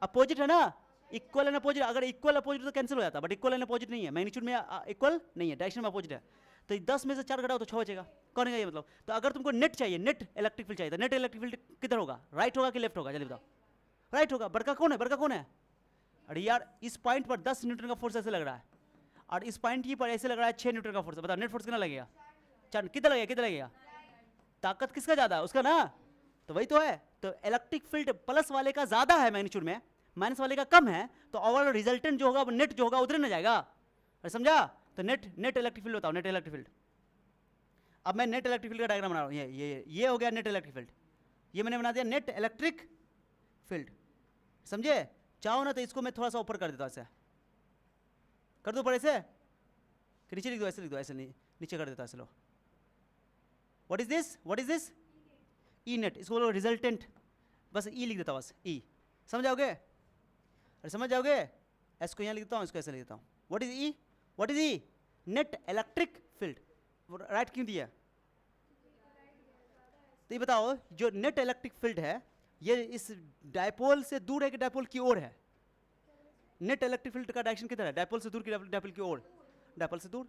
अपोजिट है ना, इक्वल एंड अपोजिट। अगर इक्वल अपोजिट तो कैंसिल हो जाता, बट इक्वल एंड अपोजिट नहीं है, मैग्नीट्यूड में इक्वल नहीं है, डायरेक्शन में अपोजिट है। तो 10 में से 4 घटाओ तो 6 बचेगा, कौन है ये मतलब। तो अगर तुमको नेट चाहिए, नेट इलेक्ट्रिक फील्ड चाहिए, तो नेट इलेक्ट्रिक फील्ड किधर होगा, राइट होगा कि लेफ्ट होगा, जल्दी बताओ। राइट होगा। बड़का कौन है, बड़का कौन है? अरे यार इस पॉइंट पर 10 न्यूटन का फोर्स ऐसे लग रहा है और इस पॉइंट की पर ऐसे लग रहा है 6 न्यूटन का फोर्स। बताओ नेट फोर्स कितना लगेगा? 4। कितना लगेगा, कितना लगेगा? ताकत किसका ज्यादा है? उसका ना। तो वही तो है। तो इलेक्ट्रिक फील्ड प्लस वाले का ज्यादा है मैग्नीट्यूड में, माइनस वाले का कम है, तो ओवरऑल रिजल्टेंट जो होगा नेट जो होगा उधर न जाएगा। समझा? तो नेट इलेक्ट्रिक फील्ड बताओ, नेट इलेक्ट्रिक फील्ड। अब मैं नेट इलेक्ट्रिक फील्ड का डायग्राम बना रहा हूँ। ये हो गया नेट इलेक्ट्रिक फील्ड, ये मैंने बना दिया नेट इलेक्ट्रिक फील्ड। समझे? चाहो ना तो इसको मैं थोड़ा सा ऊपर कर देता हूँ, ऐसे कर दो, ऊपर ऐसे कि नीचे लिख दो, ऐसे लिख दो, ऐसे नहीं नीचे कर देता हूँ। ऐसे लो, what is this, what is this? E net, इसको बोलो रिजल्टेंट, बस ई लिख देता हूँ, बस ई। समझ जाओगे? अरे समझ जाओगे? एस को यहाँ लिख देता हूँ, इसको ऐसे लिख देता हूँ। What is E, what is E? Net electric field. Right क्यों दिया? तो ये बताओ जो नेट इलेक्ट्रिक फील्ड है ये इस डायपोल से दूर है कि डायपोल की ओर है? नेट इलेक्ट्रिक फील्ड का डायरेक्शन किधर है? डायपोल से दूर कि डायपोल की ओर? डायपोल से दूर,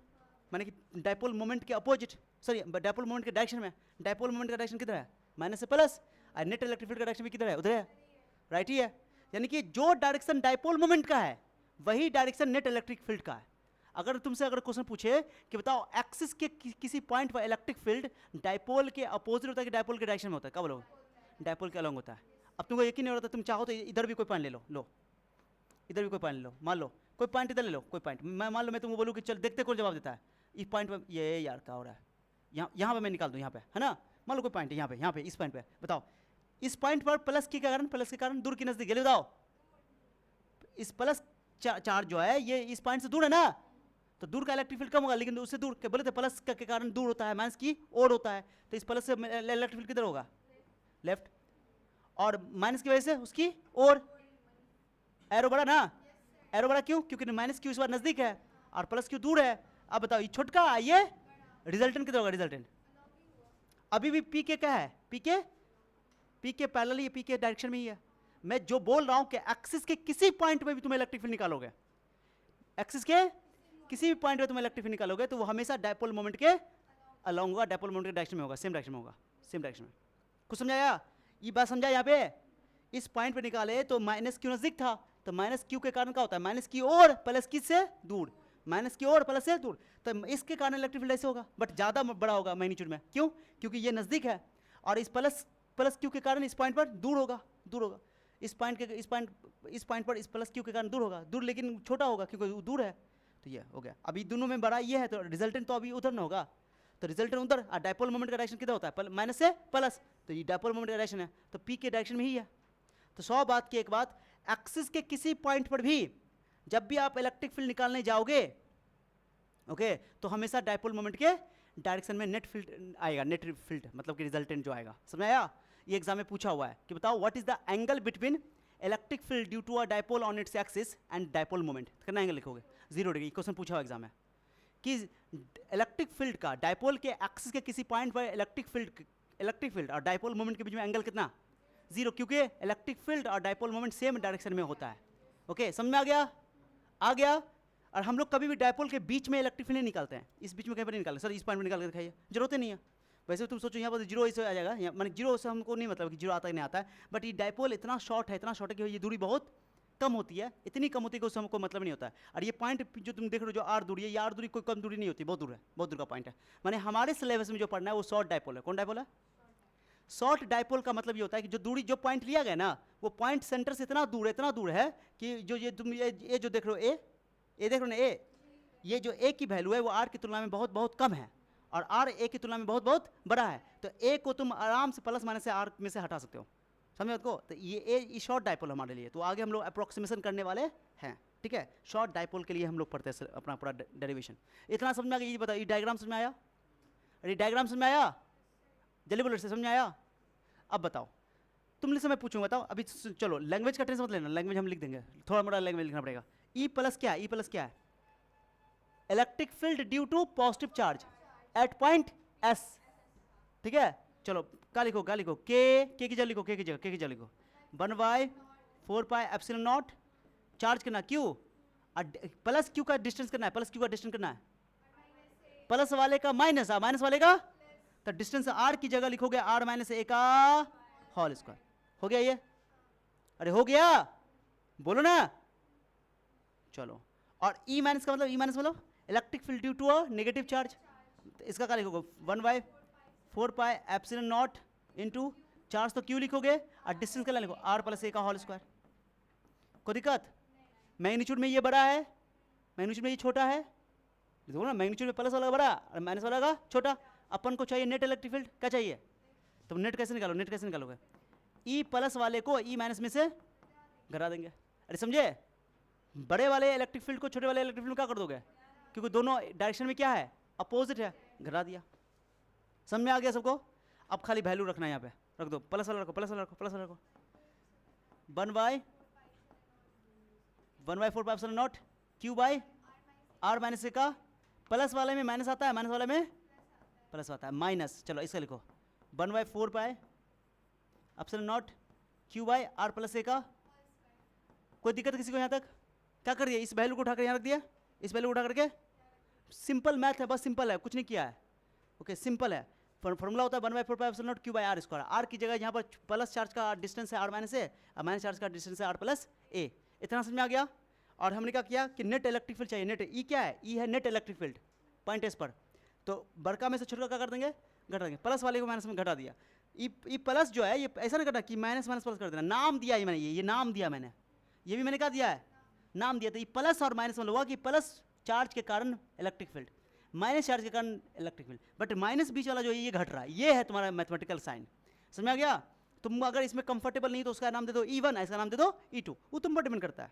माने कि डायपोल मोमेंट के अपोजिट, सॉरी डायपोल मोमेंट के डायरेक्शन में। डायपोल मोमेंट का डायरेक्शन किधर है? माइनस से प्लस। और नेट इलेक्ट्रिक फील्ड का डायरेक्शन भी किधर है? उधर है, राइट ही है। यानी कि जो डायरेक्शन डायपोल मोमेंट का है वही डायरेक्शन नेट इलेक्ट्रिक फील्ड का है। अगर तुमसे अगर क्वेश्चन पूछे कि बताओ एक्सिस के किसी पॉइंट पर इलेक्ट्रिक फील्ड डायपोल के अपोजिट होता है कि डायपोल के डायरेक्शन में होता है? क्या बोलोगे? डायपोल के अलॉन्ग होता है। अब तुमको यकीन नहीं होता, तुम चाहो तो इधर भी कोई पॉइंट ले लो, इधर भी कोई पॉइंट ले लो, मान लो कोई पॉइंट इधर ले लो, कोई पॉइंट मैं मान लो मैं तुमको बोलूँ कि चल देखते कौन जवाब देता है इस पॉइंट पर। ये यार क्या हो रहा है, यहाँ पे मैं निकाल दूँ, यहाँ पे है ना, मान लो कोई पॉइंट है यहाँ पे इस पॉइंट पे। बताओ इस पॉइंट पर प्लस के कारण, प्लस के कारण दूर की नजदीक है, बताओ इस प्लस चार्ज जो है ये इस पॉइंट से दूर है ना, तो दूर का इलेक्ट्रिक फील्ड कम होगा, लेकिन उससे दूर के बोले थे प्लस के कारण दूर होता है, माइनस की ओर होता है, तो इस प्लस से इलेक्ट्रिक फील्ड किधर होगा? लेफ्ट। और माइनस की वजह से उसकी ओर। एरो बड़ा ना, एरो बड़ा क्यों? क्योंकि माइनस क्यू इस बार नजदीक है और प्लस क्यू दूर है। अब बताओ ये छोटका, ये रिजल्टेंट किधर होगा? रिजल्टेंट अभी भी पी के क्या है? पी के पैरेलल, ये पी के डायरेक्शन में ही है। मैं जो बोल रहा हूं कि एक्सिस के किसी पॉइंट में भी तुम इलेक्ट्रिक फील्ड निकालोगे, एक्सिस के किसी भी पॉइंट में तुम इलेक्ट्रिक फील्ड निकालोगे तो वो हमेशा डायपोल मोमेंट के अलॉन्ग होगा, डायपोल मोमेंट के डायरेक्शन में होगा, सेम डायरेक्शन में होगा, सेम डायरेक्शन में। कुछ समझाया? ये बात समझा? यहाँ पे इस पॉइंट पे निकाले तो माइनस क्यू नजदीक था, तो माइनस क्यू के कारण क्या होता है? माइनस की ओर प्लस की से दूर, माइनस की ओर प्लस से दूर, तो इसके कारण इलेक्ट्रिक फील्ड ऐसे होगा, बट ज्यादा बड़ा होगा मैग्नीट्यूड में। क्यों? क्योंकि ये नजदीक है और इस प्लस क्यू के कारण इस पॉइंट पर दूर होगा, इस पॉइंट पर इस प्लस क्यू के कारण दूर होगा, दूर लेकिन छोटा होगा क्योंकि दूर है। तो ये हो गया। अभी दोनों में बड़ा ये है तो रिजल्टेंट तो अभी उधर ना होगा, तो रिजल्टेंट उधर। और डायपोल मोमेंट का डायरेक्शन किधर होता है? माइनस से प्लस, तो ये डायपोल मोमेंट का डायरेक्शन है, तो पी के डायरेक्शन में ही है। तो 100 बात की एक बात, एक्सिस के किसी पॉइंट पर भी जब भी आप इलेक्ट्रिक फील्ड निकालने जाओगे, ओके, तो हमेशा डायपोल मोमेंट के डायरेक्शन में नेट फील्ड आएगा, नेट फील्ड मतलब कि रिजल्टेंट जो आएगा। समझ आया? ये एग्जाम में पूछा हुआ है कि बताओ what is the angle between electric field due to a dipole on its axis and dipole moment. कितना एंगल लिखोगे? 0 डिग्री। क्वेश्चन पूछा हुआ एग्जाम में कि इलेक्ट्रिक फील्ड का डायपोल के एक्सिस के किसी पॉइंट पर इलेक्ट्रिक फील्ड और डायपोल मोमेंट के बीच में एंगल कितना? 0, क्योंकि इलेक्ट्रिक फील्ड और डायपोल मोमेंट सेम डायरेक्शन में होता है। ओके, समझ में आ गया? आ गया। और हम लोग कभी भी डायपोल के बीच में इलेक्ट्रिक फील्ड नहीं निकालते हैं, इस बीच में कहीं पर नहीं निकालते। सर इस पॉइंट में निकाल के दिखाइए, जरूरत ही नहीं है। वैसे तुम सोचो यहाँ पर 0 ऐसे आ जाएगा, माने 0 से हमको नहीं मतलब कि 0 आता ही नहीं आता है, बट ये डायपोल इतना शॉर्ट है, कि ये दूरी बहुत कम होती है, इतनी कम होती है कि उससे हमको मतलब नहीं होता है। और ये पॉइंट जो तुम देख रहे हो जो आर दूरी है, ये आर दूरी कोई कम दूरी नहीं होती, बहुत दूर है, बहुत दूर का पॉइंट है। माने हमारे सिलेबस में जो पढ़ना है वो शॉर्ट डायपोल है। कौन डायपोल है? शॉर्ट डायपोल का मतलब ये होता है कि जो दूरी, जो पॉइंट लिया गया ना, वो पॉइंट सेंटर से इतना दूर है कि जो ये तुम ये जो देख रहे हो ए देख रहे हो ना, ये जो ए की वैल्यू है वो आर की तुलना में बहुत कम है और आर ए की तुलना में बहुत बड़ा है। तो ए को तुम आराम से प्लस माइनस से आर में से हटा सकते हो, समझे बात को? तो ये शॉर्ट डायपोल हमारे लिए। तो आगे हम लोग अप्रोक्सीमेशन करने वाले हैं, ठीक है? शॉर्ट डायपोल के लिए हम लोग पढ़ते हैं अपना पूरा डेरिवेशन। इतना समझ में आ गया? ये बताओ, ये डायग्राम समझ में आया? अरे डायग्राम समझ में आया? जल्दी बोलो, समझ में आया? अब बताओ, तुमने से मैं पूछूंगा, बताओ अभी। चलो लैंग्वेज का टेंशन मत लेना, लैंग्वेज हम लिख देंगे, थोड़ा मोड़ा लैंग्वेज लिखना पड़ेगा। ई प्लस क्या है? ई प्लस क्या है? Electric field due to positive charge at point S, ठीक है? चलो क्या लिखो, के की जगह लिखो, के की जगह लिखो 1/4πε0 चार्ज करना क्यू, प्लस क्यू का डिस्टेंस करना है, प्लस वाले का माइनस वाले का, तो डिस्टेंस आर की जगह लिखोगे r - a का होल स्क्वायर। हो गया ये? अरे हो गया, बोलो ना, चलो। और ई माइनस का मतलब, ई माइनस मतलब electric field due to a negative charge, तो इसका क्या लिखोगे, 1/4 pi epsilon naught into charge तो क्यों लिखोगे, और डिस्टेंस का लिखो r प्लस a का होल स्क्वायर। कोई दिक्कत, मैग्नीट्यूड में ये बड़ा है, मैग्नीट्यूड में ये छोटा है, देखो ना, मैग्नीट्यूड में प्लस वाला बड़ा और माइनस वाला का छोटा। अपन को चाहिए नेट इलेक्ट्रिक फील्ड, क्या चाहिए, तो नेट कैसे निकालो, नेट कैसे निकालोगे, ई प्लस वाले को ई माइनस में से घटा देंगे। अरे समझे, बड़े वाले इलेक्ट्रिक फील्ड को छोटे वाले इलेक्ट्रिक फील्ड में क्या कर दोगे, क्योंकि दोनों डायरेक्शन में क्या है, अपोजिट है, घटा दिया। समझ में आ गया सबको। अब खाली वैल्यू रखना है, यहाँ पे रख दो, प्लस वाला रखो, प्लस वाला रखो, प्लस वाला रखो, 1/4 pi epsilon naught q by r minus a का, प्लस वाले में माइनस आता है, माइनस वाले में प्लस आता है, माइनस, चलो इसका लिखो 1/4 pi epsilon naught q by r plus a का। कोई दिक्कत किसी को यहाँ तक, क्या कर दिया, इस वैल्यू को उठाकर यहाँ रख दिया, इस वैल्यू को उठा करके, सिंपल मैथ है, बस सिंपल है, कुछ नहीं किया है, ओके सिंपल है। फॉर्मूला होता है 1/4 pi epsilon naught q by r square, r की जगह यहाँ पर प्लस चार्ज का डिस्टेंस है r माइनस ए, और माइनस चार्ज का डिस्टेंस है r प्लस ए। इतना समझ में आ गया। और हमने क्या किया कि नेट इलेक्ट्रिक फील्ड चाहिए, नेट ई क्या है, ई है net electric field point S पर, तो बड़का में से छोटा क्या कर देंगे, घटा देंगे, प्लस वाले को माइनस में घटा दिया। ई प्लस जो है ये ऐसा नहीं करना कि माइनस माइनस प्लस कर देना, नाम दिया है मैंने, ये नाम दिया मैंने, ये भी मैंने क्या दिया है, नाम दिया। तो ये प्लस और माइनस मतलब हुआ कि प्लस चार्ज के कारण इलेक्ट्रिक फील्ड, माइनस चार्ज के कारण इलेक्ट्रिक फील्ड, बट माइनस बीच वाला जो है ये घट रहा है, ये है तुम्हारा मैथमेटिकल साइन। समझ में आ गया। तुम अगर इसमें कंफर्टेबल नहीं तो उसका नाम दे दो E1, इसका नाम दे दो E2, वो तुम पर डिपेंड करता है,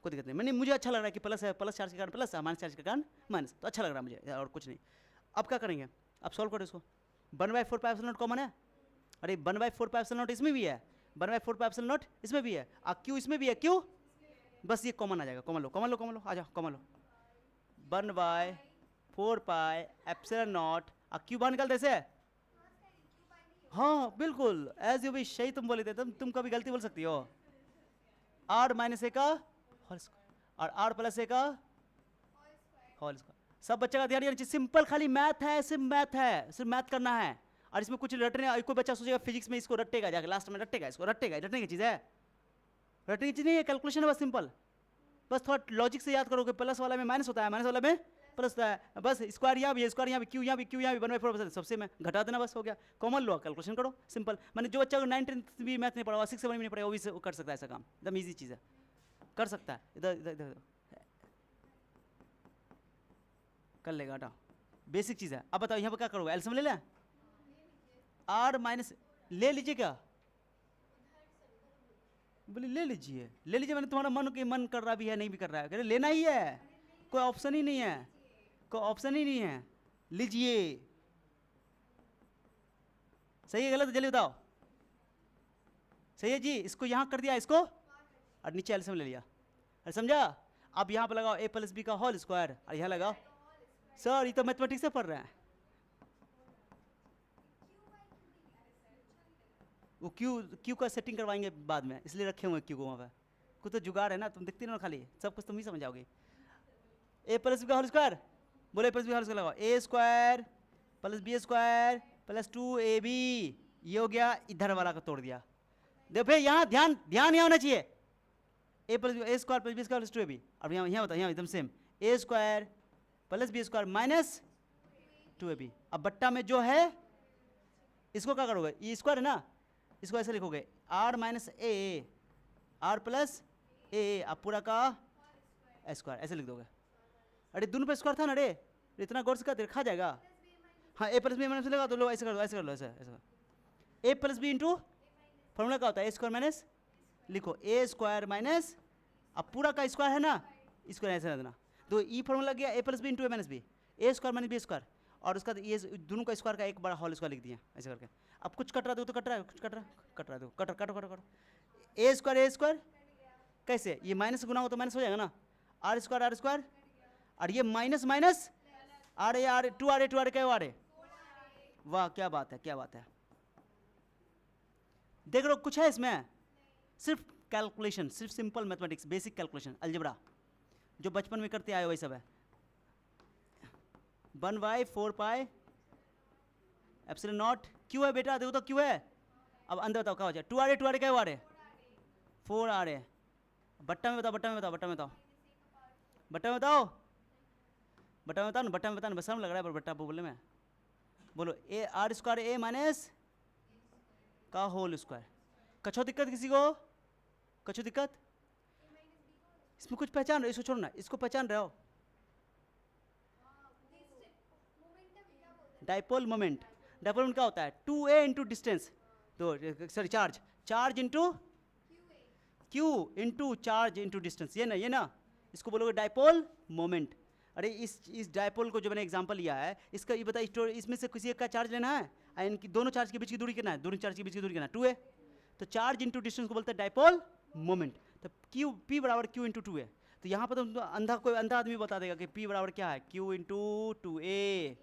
कोई दिक्कत नहीं। मैंने मुझे अच्छा लग रहा है कि प्लस है, प्लस चार्ज के कारण प्लस है, माइनस चार्ज के कारण माइनस, तो अच्छा लग रहा है मुझे, और कुछ नहीं। अब क्या करेंगे, अब सॉल्व करो इसको। 1/4 पाई एप्सिलॉन नॉट कॉमन है, अरे 1/4 पाई एप्सिलॉन नॉट इसमें भी है, 1/4 पाई एप्सिलॉन नॉट इसमें भी है, और क्यू इसमें भी है, क्यू बस ये कॉमन आ जाएगा, कॉमन लो, कॉमन लो, कॉमन लो, आ जाओ common low. 1/4 pi epsilon not, और क्यू बाहर निकालते ऐसे, हाँ बिल्कुल एज यू विश, सही तुम बोले थे, तुम कभी गलती बोल सकती हो। r माइनस ए का होल स्क्वायर और r प्लस ए का होल स्क्वायर। सब बच्चे का ध्यान रखिए, सिंपल खाली मैथ है, सिर्फ मैथ है, सिर्फ मैथ करना है, और इसमें कुछ रटने, कोई बच्चा सोचेगा फिजिक्स में इसको रटेगा जाके लास्ट में, रटेगा इसको, रटेगा, रटने की चीज़ है, रटने की चीज़ नहीं है, कैलकुलेशन है बस सिंपल। बस थोड़ा लॉजिक से याद करोगे, प्लस वाला में माइनस होता है, माइनस वाला में प्लस होता है, बस स्क्वायर यहाँ भी, स्क्वायर यहाँ भी, क्यू यहाँ भी, क्यू यहाँ भी, 1/4 सबसे में घटा देना, बस हो गया। कॉमन लो, कैलकुलेशन करो, सिंपल। मैंने जो बच्चा 9th भी मैथ नहीं पढ़ा हुआ, 6 7 भी नहीं पढ़ा, वो भी कर सकता है ऐसा काम, एकदम ईजी चीज़ है, कर सकता है। इधर इधर इधर कर लेगा, हटाओ, बेसिक चीज़ है। अब बताओ यहाँ पर क्या करोगे, एलसीएम ले लें, r माइनस ले लीजिए, क्या बोले ले लीजिए, ले लीजिए, मैंने तुम्हारा मन कर रहा भी है, नहीं भी कर रहा है, लेना ही है, कोई ऑप्शन ही नहीं है, कोई ऑप्शन ही नहीं है, लीजिए। सही है गलत, जल्दी बताओ, सही है जी, इसको यहाँ कर दिया, इसको और नीचे एलसीएम ले लिया, अरे समझा। अब यहाँ पर लगाओ a प्लस बी का होल स्क्वायर, और यहाँ लगाओ, सर ये तो मैथमेटिक्स से पढ़ रहे हैं, वो क्यू का सेटिंग करवाएंगे बाद में, इसलिए रखे हुए क्यू को वहाँ पे, कुछ तो जुगाड़ है ना, तुम दिखती ना खाली, सब कुछ तुम ही समझ आओगे। ए प्लस बी का होल स्क्वायर, बोले प्लस बी होल स्क्वायर लगाओ, a square plus b square plus 2ab, ये हो गया, इधर वाला का तोड़ दिया। देखो यहाँ ध्यान ध्यान यहाँ होना चाहिए, a square plus b square plus 2ab। अब यहाँ बताओ, यहाँ एकदम same, a square plus b square minus 2ab। अब बट्टा में जो है इसको क्या करोगे, ये स्क्वायर है ना, इसको ऐसे लिखोगे r minus a, r plus a, अब पूरा का स्क्वायर, ऐसे लिख दोगे। अरे दोनों पे स्क्वायर था ना, अरे इतना गौर से क्या देखा जाएगा। हाँ ए प्लस बी माइनस लगा, तो लो ऐसे कर लो, ऐसे कर लो, ऐसे ऐसे ए प्लस बी इंटू फॉर्मूला क्या होता है, ए स्क्वायर माइनस, लिखो ए स्क्वायर माइनस, अब पूरा का स्क्वायर है ना, इसको ऐसे रख देना, तो ई फॉर्मूला लग गया, ए प्लस बी इंटू ए माइनस बी, ए स्क्वायर माइनस बी स्क्वायर, और उसका ये दोनों का स्क्वायर का एक बड़ा होल स्क्वायर लिख दिया ऐसे करके। अब कुछ कट रहा दो तो कट रहा है, कुछ कट रहा दो, कट कटो कटो कटो, ए स्क्वायर कैसे, ये माइनस गुना हो तो माइनस हो जाएगा ना, आर स्क्वायर, और ये minus minus R A 2r क्या आर ए, वाह क्या बात है, क्या बात है। देख रहे हो कुछ है इसमें, सिर्फ कैलकुलेशन, सिर्फ simple mathematics, basic calculation, algebra जो बचपन में करते आए वही सब है। 1/4 पाई एप्सिलॉन नॉट, क्यों है बेटा, देखो तो क्यों है। अब अंदर बताओ क्या हो जाए, 2r क्या है, 4 आ रहे हैं। बट्टा में बताओ, बट्टा में बताओ, बट्टा में बताओ, बट्टा में बताओ, बट्टा में बताओ ना, बट्टा में बताओ ना, बस लग रहा है पर बट्टा बोलने में। बोलो A R square A minus का होल स्क्वायर। कछो दिक्कत किसी को? कछो दिक्कत? इसमें कुछ पहचान रहे? इसको छोड़ो ना, इसको पहचान रहे हो? Dipole moment. डाइपोल मोमेंट क्या होता है? 2a इंटू डिस्टेंस, तो sorry charge, charge into q into charge into distance, ये ना इसको बोलोगे डाइपोल मोमेंट। अरे इस डाइपोल को जो मैंने एग्जांपल लिया है, इसका ये बता, इसमें से किसी एक का चार्ज लेना है, इनकी दोनों चार्ज के बीच की दूरी कितना है? दोनों चार्ज के बीच की दूरी कितना है? 2a। तो चार्ज इंटू डिस्टेंस को बोलते हैं डाइपोल मोमेंट। तो q p बराबर q इंटू 2a। तो यहाँ पर तो अंधा कोई अंधा आदमी बता देगा कि p बराबर क्या है? q into 2a।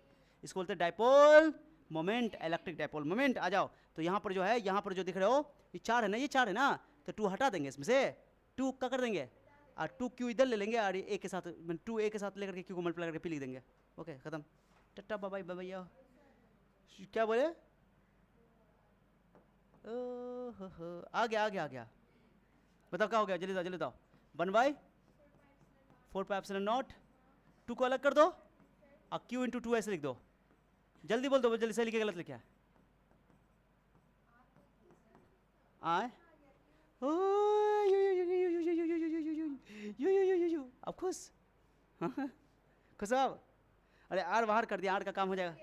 इसको बोलते हैं dipole moment, electric dipole moment. आ जाओ, तो यहाँ पर जो है, यहाँ पर जो दिख रहे हो ये 4 है ना, ये 4 है ना, तो 2 हटा देंगे इसमें से, 2 का कर देंगे और 2q इधर ले लेंगे और a के साथ 2a के साथ लेकर के q को मल्टीप्लाई करके p लिख देंगे। ओके खत्म, टट्टा बाबाई भैया। क्या बोले? आ गया आ गया आ गया। बताओ क्या हो गया? जल्दी बताओ जल्दी बताओ। 1/4πε0, 2 को अलग कर दो और q इंटू 2 ऐसे लिख दो। जल्दी बोल दो, जल्दी से लिखे, गलत लिखा है। आए अब खुश खुश अब। अरे आर बाहर कर दिया, आर का काम हो जाएगा।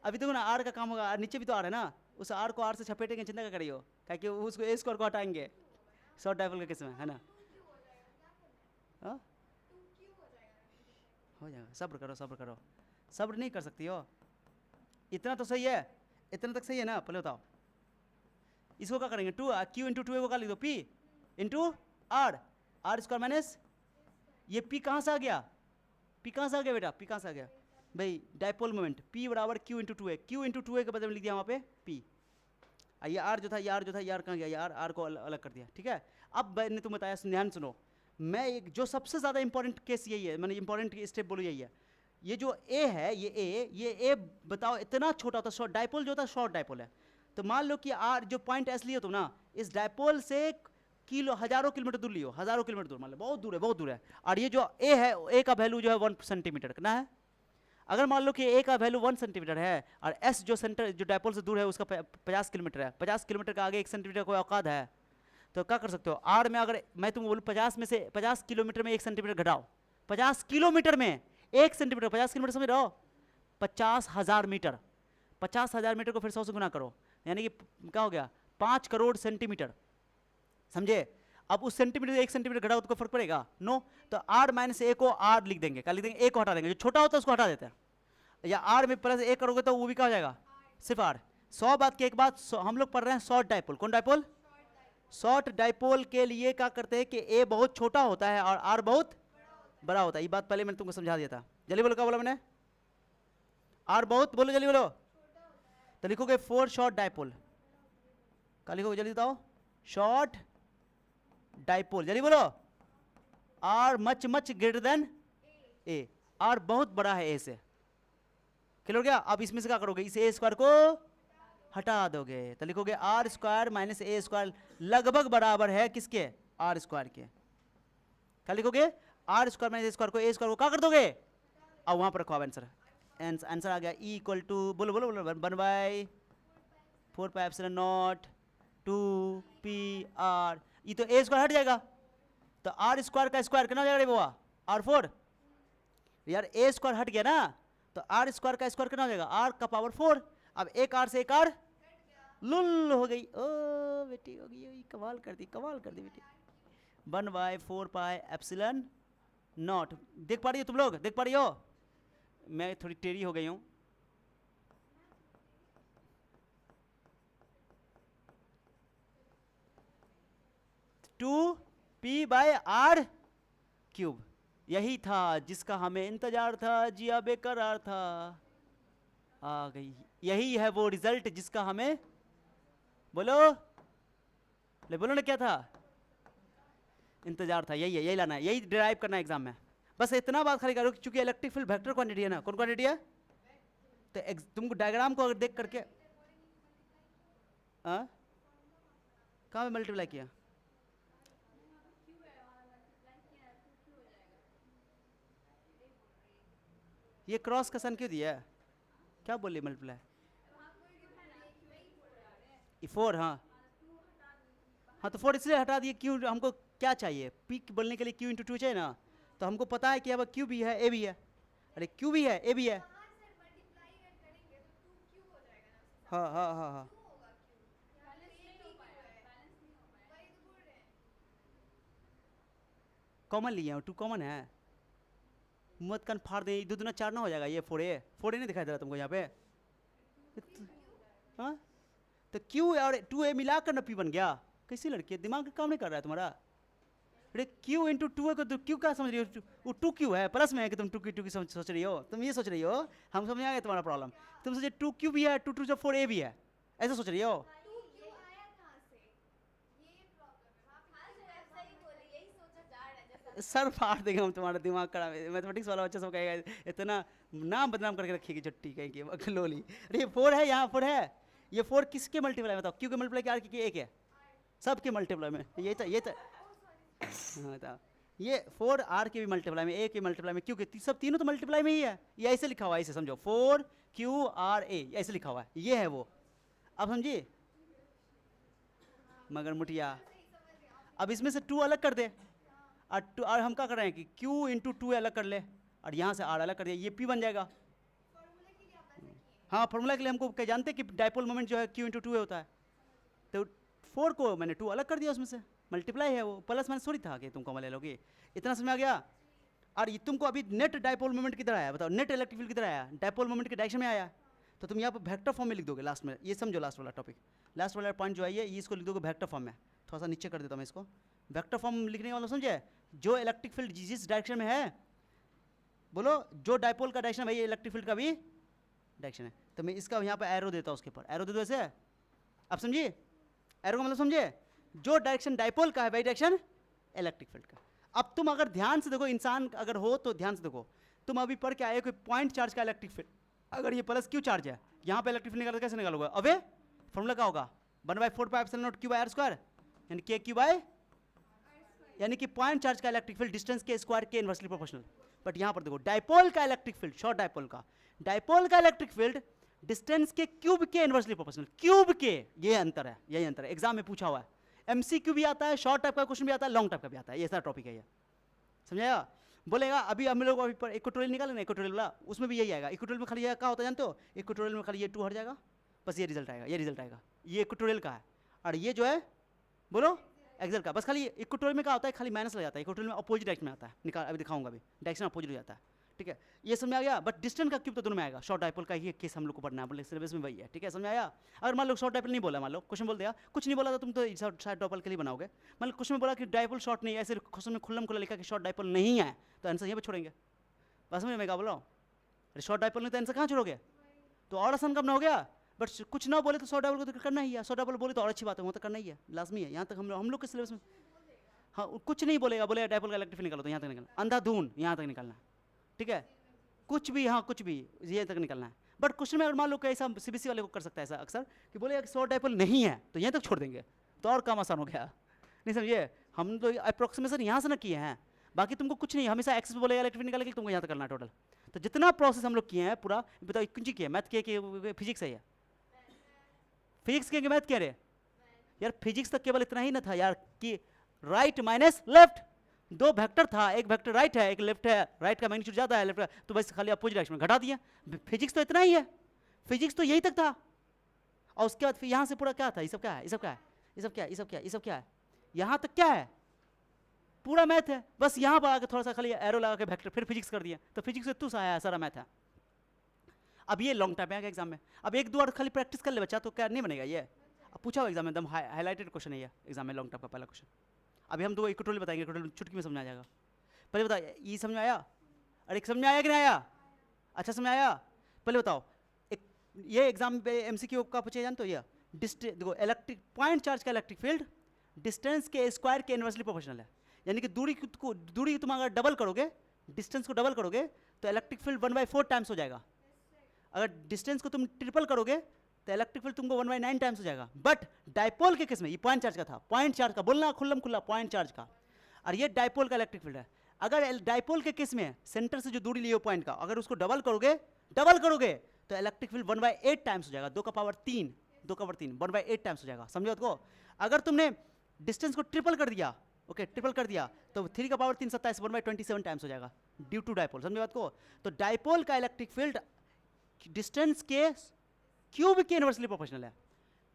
अभी देखो ना, आर का काम होगा, नीचे भी तो आर है ना, उस आर को आर से छपेटेंगे, चिंता क्या करियो, क्योंकि उसको ए स्क्वायर को हटाएंगे शॉर्ट डाइपोल के केस में, है ना? हो जाएगा, सब्र करो सब्र करो, सब्र नहीं कर सकती हो। इतना तो सही है, इतना तक सही है ना? पहले बताओ इसको क्या करेंगे? 2 q इंटू 2a को क्या लिख दो? p into r, r square minus ये p कहाँ से आ गया? p कहाँ से आ गया बेटा? p कहाँ से आ गया भाई? डाइपोल मोमेंट p बराबर q into 2a, q into 2a के बदले में लिख दिया वहाँ पे p। ये आर जो था, ये आर जो था, ये आर कहाँ गया? ये आर को अलग कर दिया, ठीक है। अब मैंने तुम्हें बताया, ध्यान सुनो, मैं एक जो सबसे ज़्यादा इंपॉर्टेंट केस यही है, मैंने इंपॉर्टेंट स्टेप बोलो यही है। ये जो ए है, ये ए बताओ इतना छोटा होता है, शॉर्ट डाइपोल जो होता है शॉर्ट डाइपोल है। तो मान लो कि आर जो पॉइंट एस लियो तुम ना, इस डाइपोल से हजारों किलोमीटर दूर लियो, हजारों किलोमीटर दूर, मान लो बहुत दूर है, बहुत दूर है। और ये जो ए है, ए का वैल्यू जो है 1 सेंटीमीटर कितना है? अगर मान लो कि ए का वैल्यू 1 सेंटीमीटर है और एस जो सेंटर जो डाइपोल से दूर है उसका 50 किलोमीटर है, 50 किलोमीटर का आगे 1 सेंटीमीटर कोई औकात है, तो क्या कर सकते हो? आर में अगर मैं तुम बोलूँ 50 में से 50 किलोमीटर में 1 सेंटीमीटर घटाओ, 50 किलोमीटर में 1 सेंटीमीटर, 50 किलोमीटर समझ रहे हो? 50,000 मीटर, 50,000 मीटर को फिर 100 से गुना करो, यानी कि क्या हो गया? 5 करोड़ सेंटीमीटर, समझे? अब उस सेंटीमीटर से 1 सेंटीमीटर घटाओ तो कोई फर्क पड़ेगा? नो। तो आर माइनस ए को आर लिख देंगे, क्या लिख देंगे? ए को हटा देंगे, जो छोटा होता है उसको हटा देते हैं, या आर में प्लस ए करोगे तो वो भी क्या हो जाएगा? सिर्फ आर। 100 बात की एक बात, हम लोग पढ़ रहे हैं शॉर्ट डाइपोल। कौन डाइपोल? शॉर्ट डाइपोल के लिए क्या करते हैं कि ए बहुत छोटा होता है और आर बहुत बड़ा होता है। ये बात पहले मैंने तुमको समझा दिया था। जल्दी बोलो, क्या बोला मैंने? आर बहुत, बोलो जल्दी बोलो। तो लिखोगे 4 शॉर्ट डाइपोल, क्या लिखोगे? जल्दी बताओ। शॉर्ट डाइपोल, जल्दी बोलो। R much much greater than a, r बहुत बड़ा है ए से, क्लियर हो गया? अब इसमें से क्या करोगे? इस ए स्क्वायर को हटा दोगे, तो लिखोगे r square minus a square लगभग बराबर है किसके? आर स्क्वायर के। क्या लिखोगे? R square minus a square को, ए स्क्वायर को क्या कर दोगे? अब वहां पर रखो आंसर, आंसर आ गया E इक्वल टू, बोलो बोलो बोलो, 1/4πε0 2pr। ये तो ए स्क्वायर हट जाएगा, तो आर स्क्वायर का स्क्वायर कितना हो जाएगा रे बुआ? R4। यार ए स्क्वायर हट गया ना, तो आर स्क्वायर का स्क्वायर कितना हो जाएगा? आर का पावर 4। अब एक आर से एक आर लुल हो गई, ओ बेटी हो गई, कमाल कर दी, कमाल कर दी बेटी। 1/4πε0। देख पा रही हो तुम लोग? देख पा रही हो? मैं थोड़ी टेढ़ी हो गई हूँ। Two p by r cube, यही था जिसका हमें इंतजार था, जिया बेकरार था, आ गई। यही है वो रिजल्ट जिसका हमें, बोलो ले बोलो ना, क्या था? इंतजार था। यही है, यही लाना है, यही डिराइव करना है एग्जाम में। बस इतना बात खाली करो, चूंकि इलेक्ट्रिक फील्ड वेक्टर क्वांटिटी है ना। कौन क्वांटिटी है? तो तुमको डायग्राम को अगर देख करके, कहाँ में मल्टीप्लाई किया? ये क्रॉस का साइन क्यों दिया है? क्या बोल रही मल्टीप्लाई? फोर, हाँ हाँ, तो फोर इसलिए हटा दिए, क्यों? हमको क्या चाहिए? पी बोलने के लिए क्यू इंटू टू चाहिए ना, तो हमको पता है कि अब क्यू भी है, ए भी है। अरे क्यू भी है, ए भी है। हाँ हाँ हाँ हाँ, कॉमन लिए टू कॉमन है। मत कन फाड़ दे, दो दूना चार ना हो जाएगा। ये फोर ए, फोर ए नहीं दिखाई दे रहा तुमको यहाँ पे? हाँ, तो क्यू और टू ए मिलाकर ना पी बन गया। कैसी लड़की है, दिमाग काम नहीं कर रहा है तुम्हारा? अरे क्यू इंटू टू है, तो क्यू क्या समझ रही हो? वो टू क्यू है, प्लस में है कि तुम टू की सोच रही हो। तुम ये सोच रही हो, हम समझ आ गए तुम्हारा प्रॉब्लम। तुम सोचे टू क्यू भी है, टू टू जो फोर ए भी है, ऐसा सोच रही हो। सर फाड़ देंगे हम तुम्हारा दिमाग खराब है। मैथमेटिक्स वाला बच्चा सब कहेगा इतना नाम बदनाम करके रखिएगी चट्टी कहेंगे बकलोली। अरे ये फोर है, यहाँ फोर है। ये फोर किसके मल्टीप्लाई में? बताओ, क्यू के मल्टीप्लाई क्या, की एक है? सबके मल्टीप्लाई में ये तो हाँ बताओ। ये फोर आर के भी मल्टीप्लाई में, ए के मल्टीप्लाई में, क्यू के, सब तीनों तो मल्टीप्लाई में ही है। ये ऐसे लिखा हुआ है, ऐसे समझो, फोर क्यू आर ए ऐसे लिखा हुआ है, ये है वो। अब समझिए मगर मुठिया, अब इसमें से टू अलग कर दे, और हम क्या कर रहे हैं कि क्यू इंटू टू अलग कर ले, और यहाँ से आर अलग कर दिया, ये पी बन जाएगा। हाँ, फॉर्मूला के लिए हमको क्या जानते हैं कि डाइपोल मोमेंट जो है क्यू इंटू टू होता है, तो फोर को मैंने टू अलग कर दिया, उसमें से मल्टीप्लाई है वो, प्लस माइनस थोड़ी था कि तुम कॉमन ले लोगे। इतना समझ में आ गया? और ये तुमको अभी नेट डाइपोल मोमेंट किधर आया? बताओ, नेट इलेक्ट्रिक फील्ड किधर आया? डाइपोल मोमेंट के डायरेक्शन में आया। तो तुम यहाँ पर वेक्टर फॉर्म में लिख दोगे लास्ट में। ये समझो लास्ट वाला टॉपिक, लास्ट वाला पॉइंट जो है ये इसको लिख दोगे वेक्टर फॉर्म में। थोड़ा सा नीचे कर देता हूँ मैं इसको। वेक्टर फॉर्म लिखने वाला समझे, जो इलेक्ट्रिक फील्ड जिस डायरेक्शन में है, बोलो, जो डाइपोल का डायरेक्शन है ये इलेक्ट्रिक फील्ड का भी डायरेक्शन है। तो मैं इसका यहाँ पे एरो देता हूँ, उसके ऊपर एरो दे दो ऐसे। अब समझिए एरो का मतलब समझिए, जो डायरेक्शन डाइपोल का है वही डायरेक्शन इलेक्ट्रिक फील्ड का। अब तुम अगर ध्यान से देखो, इंसान अगर हो तो ध्यान से देखो, तुम अभी पढ़ के आए कोई पॉइंट चार्ज का इलेक्ट्रिक फील्ड, अगर ये प्लस क्यू चार्ज है, यहाँ पे इलेक्ट्रिक फील्ड निकालो, कैसे निकालोगे? अबे फॉर्मूला क्या होगा? 1/4πε0 क्यू बाई आर स्क्वायर, यानी के क्यू बाई, यानी कि पॉइंट चार्ज का इलेक्ट्रिक फील्ड डिस्टेंस के स्क्वायर के इनवर्सली प्रोपोर्शनल। बट यहाँ पर देखो डाइपोल का इलेक्ट्रिक फील्ड, शॉर्ट डाइपोल का इलेक्ट्रिक फील्ड डिस्टेंस के क्यूब के इनवर्सली प्रोपोर्शनल। क्यूब के, ये अंतर है, यही अंतर है। एग्जाम में पूछा हुआ है, एमसीक्यू भी आता है, शॉर्ट टाइप का क्वेश्चन भी आता है, लॉन्ग टाइप का भी आता है। ये सारा टॉपिक है ये, समझाया? बोलेगा अभी हम लोग अभी पर इक्वेटोरियल निकाले ना, इक्वेटोरियल वाला, उसमें भी यही आएगा। इक्वेटोरियल में खाली क्या होता है जानते हो? इक्वेटोरियल में खाली ये टू हट जाएगा, बस ये रिजल्ट आएगा, ये रिजल्ट आएगा। ये इक्वेटोरियल का है, और ये जो है बोलो एक्सेल का, बस खाली इक्वेटोरियल में क्या होता है, खाली माइनस लग जाता है। इक्वेटोरियल में अपोजिट डायरेक्शन में आता है, निकाल अभी दिखाऊंगा, अभी डायरेक्शन अपोजिट हो जाता है। ठीक है, ये समझ में आ गया? बट डिस्टेंस का क्यूब तो दोनों में आएगा। शॉर्ट डाइपोल का ही केस हम लोग को पढ़ना है, बोले सिलेबस में वही है। ठीक है, समझ में आया? अगर मान लो शॉर्ट डाइपोल नहीं बोला, मान लो क्वेश्चन बोल दिया, कुछ नहीं बोला तो तुम तो शॉर्ट डाइपोल के लिए बनाओगे। मान लो क्वेश्चन में बोला कि डाइपोल शॉर्ट नहीं है, ऐसे क्वेश्चन में खुल्लम खुल्ला लिखा कि शॉर्ट डाइपोल नहीं है, तो आंसर यहीं पर छोड़ेंगे। बस समझ में क्या बोल रहा हूँ? अरे शॉर्ट डाइपोल नहीं तो आंसर कहाँ छोड़ोगे? तो और आसान कम ना हो गया। बट कुछ ना बोले तो शॉर्ट डाइपोल को तो करना ही है, शॉर्ट डाइपोल बोले तो और अच्छी बात है, वो तो करना ही है, लाजमी है। यहाँ तक हम लोग के सिलेबस में हाँ कुछ नहीं बोलेगा, बोलेगा डाइपोल का इलेक्ट्रिक फील्ड निकालो, तो यहाँ तक निकलना, अंधाधुन यहाँ तक निकलना है। ठीक है, कुछ भी, हाँ कुछ भी ये तक निकलना है। बट क्वेश्चन में अगर मान लो कि ऐसा सीबीएसई वाले को कर सकता है ऐसा अक्सर कि बोले शॉर्ट डाइपोल नहीं है, तो यहाँ तक छोड़ देंगे, तो और काम आसान हो गया। नहीं समझिए, हम तो अप्रोक्सीमेशन यहाँ से ना किए हैं, बाकी तुमको कुछ नहीं, हमेशा एक्सेस बोलेगा इलेक्ट्रिक निकालने के लिए, तुमको यहाँ तक करना है टोटल। तो जितना प्रोसेस हम लोग किए हैं पूरा, बताओ कुछ किया, मैथ किए, फिजिक्स है, फिजिक्स के मैथ क्या रहे यार? फिजिक्स तक केवल इतना ही ना था यार कि राइट माइनस लेफ्ट, दो वेक्टर था, एक वेक्टर राइट है, एक लेफ्ट है। राइट का मैग्नीट्यूड ज्यादा है, लेफ्ट का तो बस खाली अपोजिट डायरेक्शन में घटा दिया। फिजिक्स तो इतना ही है, फिजिक्स तो यही तक था। और उसके बाद फिर यहाँ से पूरा क्या था? ये सब क्या है? ये सब क्या है? ये सब क्या है? ये सब क्या है? ये सब क्या है? यहाँ तक क्या है? पूरा मैथ है। बस यहाँ पर आकर थोड़ा सा खाली एरो लगा के वेक्टर, फिर फिजिक्स कर दिया, तो फिजिक्स से तुस आया, सारा मैथ है। अब ये लॉन्ग टाइम में आएगा एग्जाम में। अब एक दो बार खाली प्रैक्टिस कर ले बच्चा, तो क्या नहीं बनेगा ये? अब पूछा हुआ एग्जाम में, एकदम हाईलाइटेड क्वेश्चन है ये एग्जाम में, लॉन्ग टाइम का पहला क्वेश्चन। अभी हम दो इक्वेटोरियल बताएंगे, इक्वेटोरियल चुटकी में समझ आ जाएगा। पहले बताओ, ये समझ में आया? अरे समझ में आया कि नहीं आया? अच्छा समझ में आया? पहले बताओ, एक ये एग्जाम पे एमसीक्यू का पूछे जान, तो ये देखो, इलेक्ट्रिक पॉइंट चार्ज का इलेक्ट्रिक फील्ड डिस्टेंस के स्क्वायर के इनवर्सली प्रोपोर्शनल है। यानी कि दूरी तुम अगर डबल करोगे, डिस्टेंस को डबल करोगे, तो इलेक्ट्रिक फील्ड 1/4 टाइम्स हो जाएगा। अगर डिस्टेंस को तुम ट्रिपल करोगे तो इलेक्ट्रिक फील्ड तुमको 1/9 टाइम्स हो जाएगा। बट डाइपोल के केस में, ये पॉइंट चार्ज का था, पॉइंट चार्ज का बोलना खुल्लम खुल्ला, पॉइंट चार्ज का, और ये डाइपोल का इलेक्ट्रिक फील्ड है। अगर डाइपोल के केस में सेंटर से जो दूरी लिए पॉइंट का, अगर उसको डबल करोगे तो इलेक्ट्रिक फील्ड 1/8 टाइम्स हो जाएगा, 2 का पावर 3 1/8 टाइम्स हो जाएगा। समझो को? अगर तुमने डिस्टेंस को ट्रिपल कर दिया, ओके ट्रिपल कर दिया, तो 3 का पावर 3 27 1/27 टाइम्स हो जाएगा ड्यू टू डाइपोल। समझे बात को? तो डाइपोल का इलेक्ट्रिक फील्ड डिस्टेंस के क्यूब के इनवर्सली प्रोपोर्शनल है।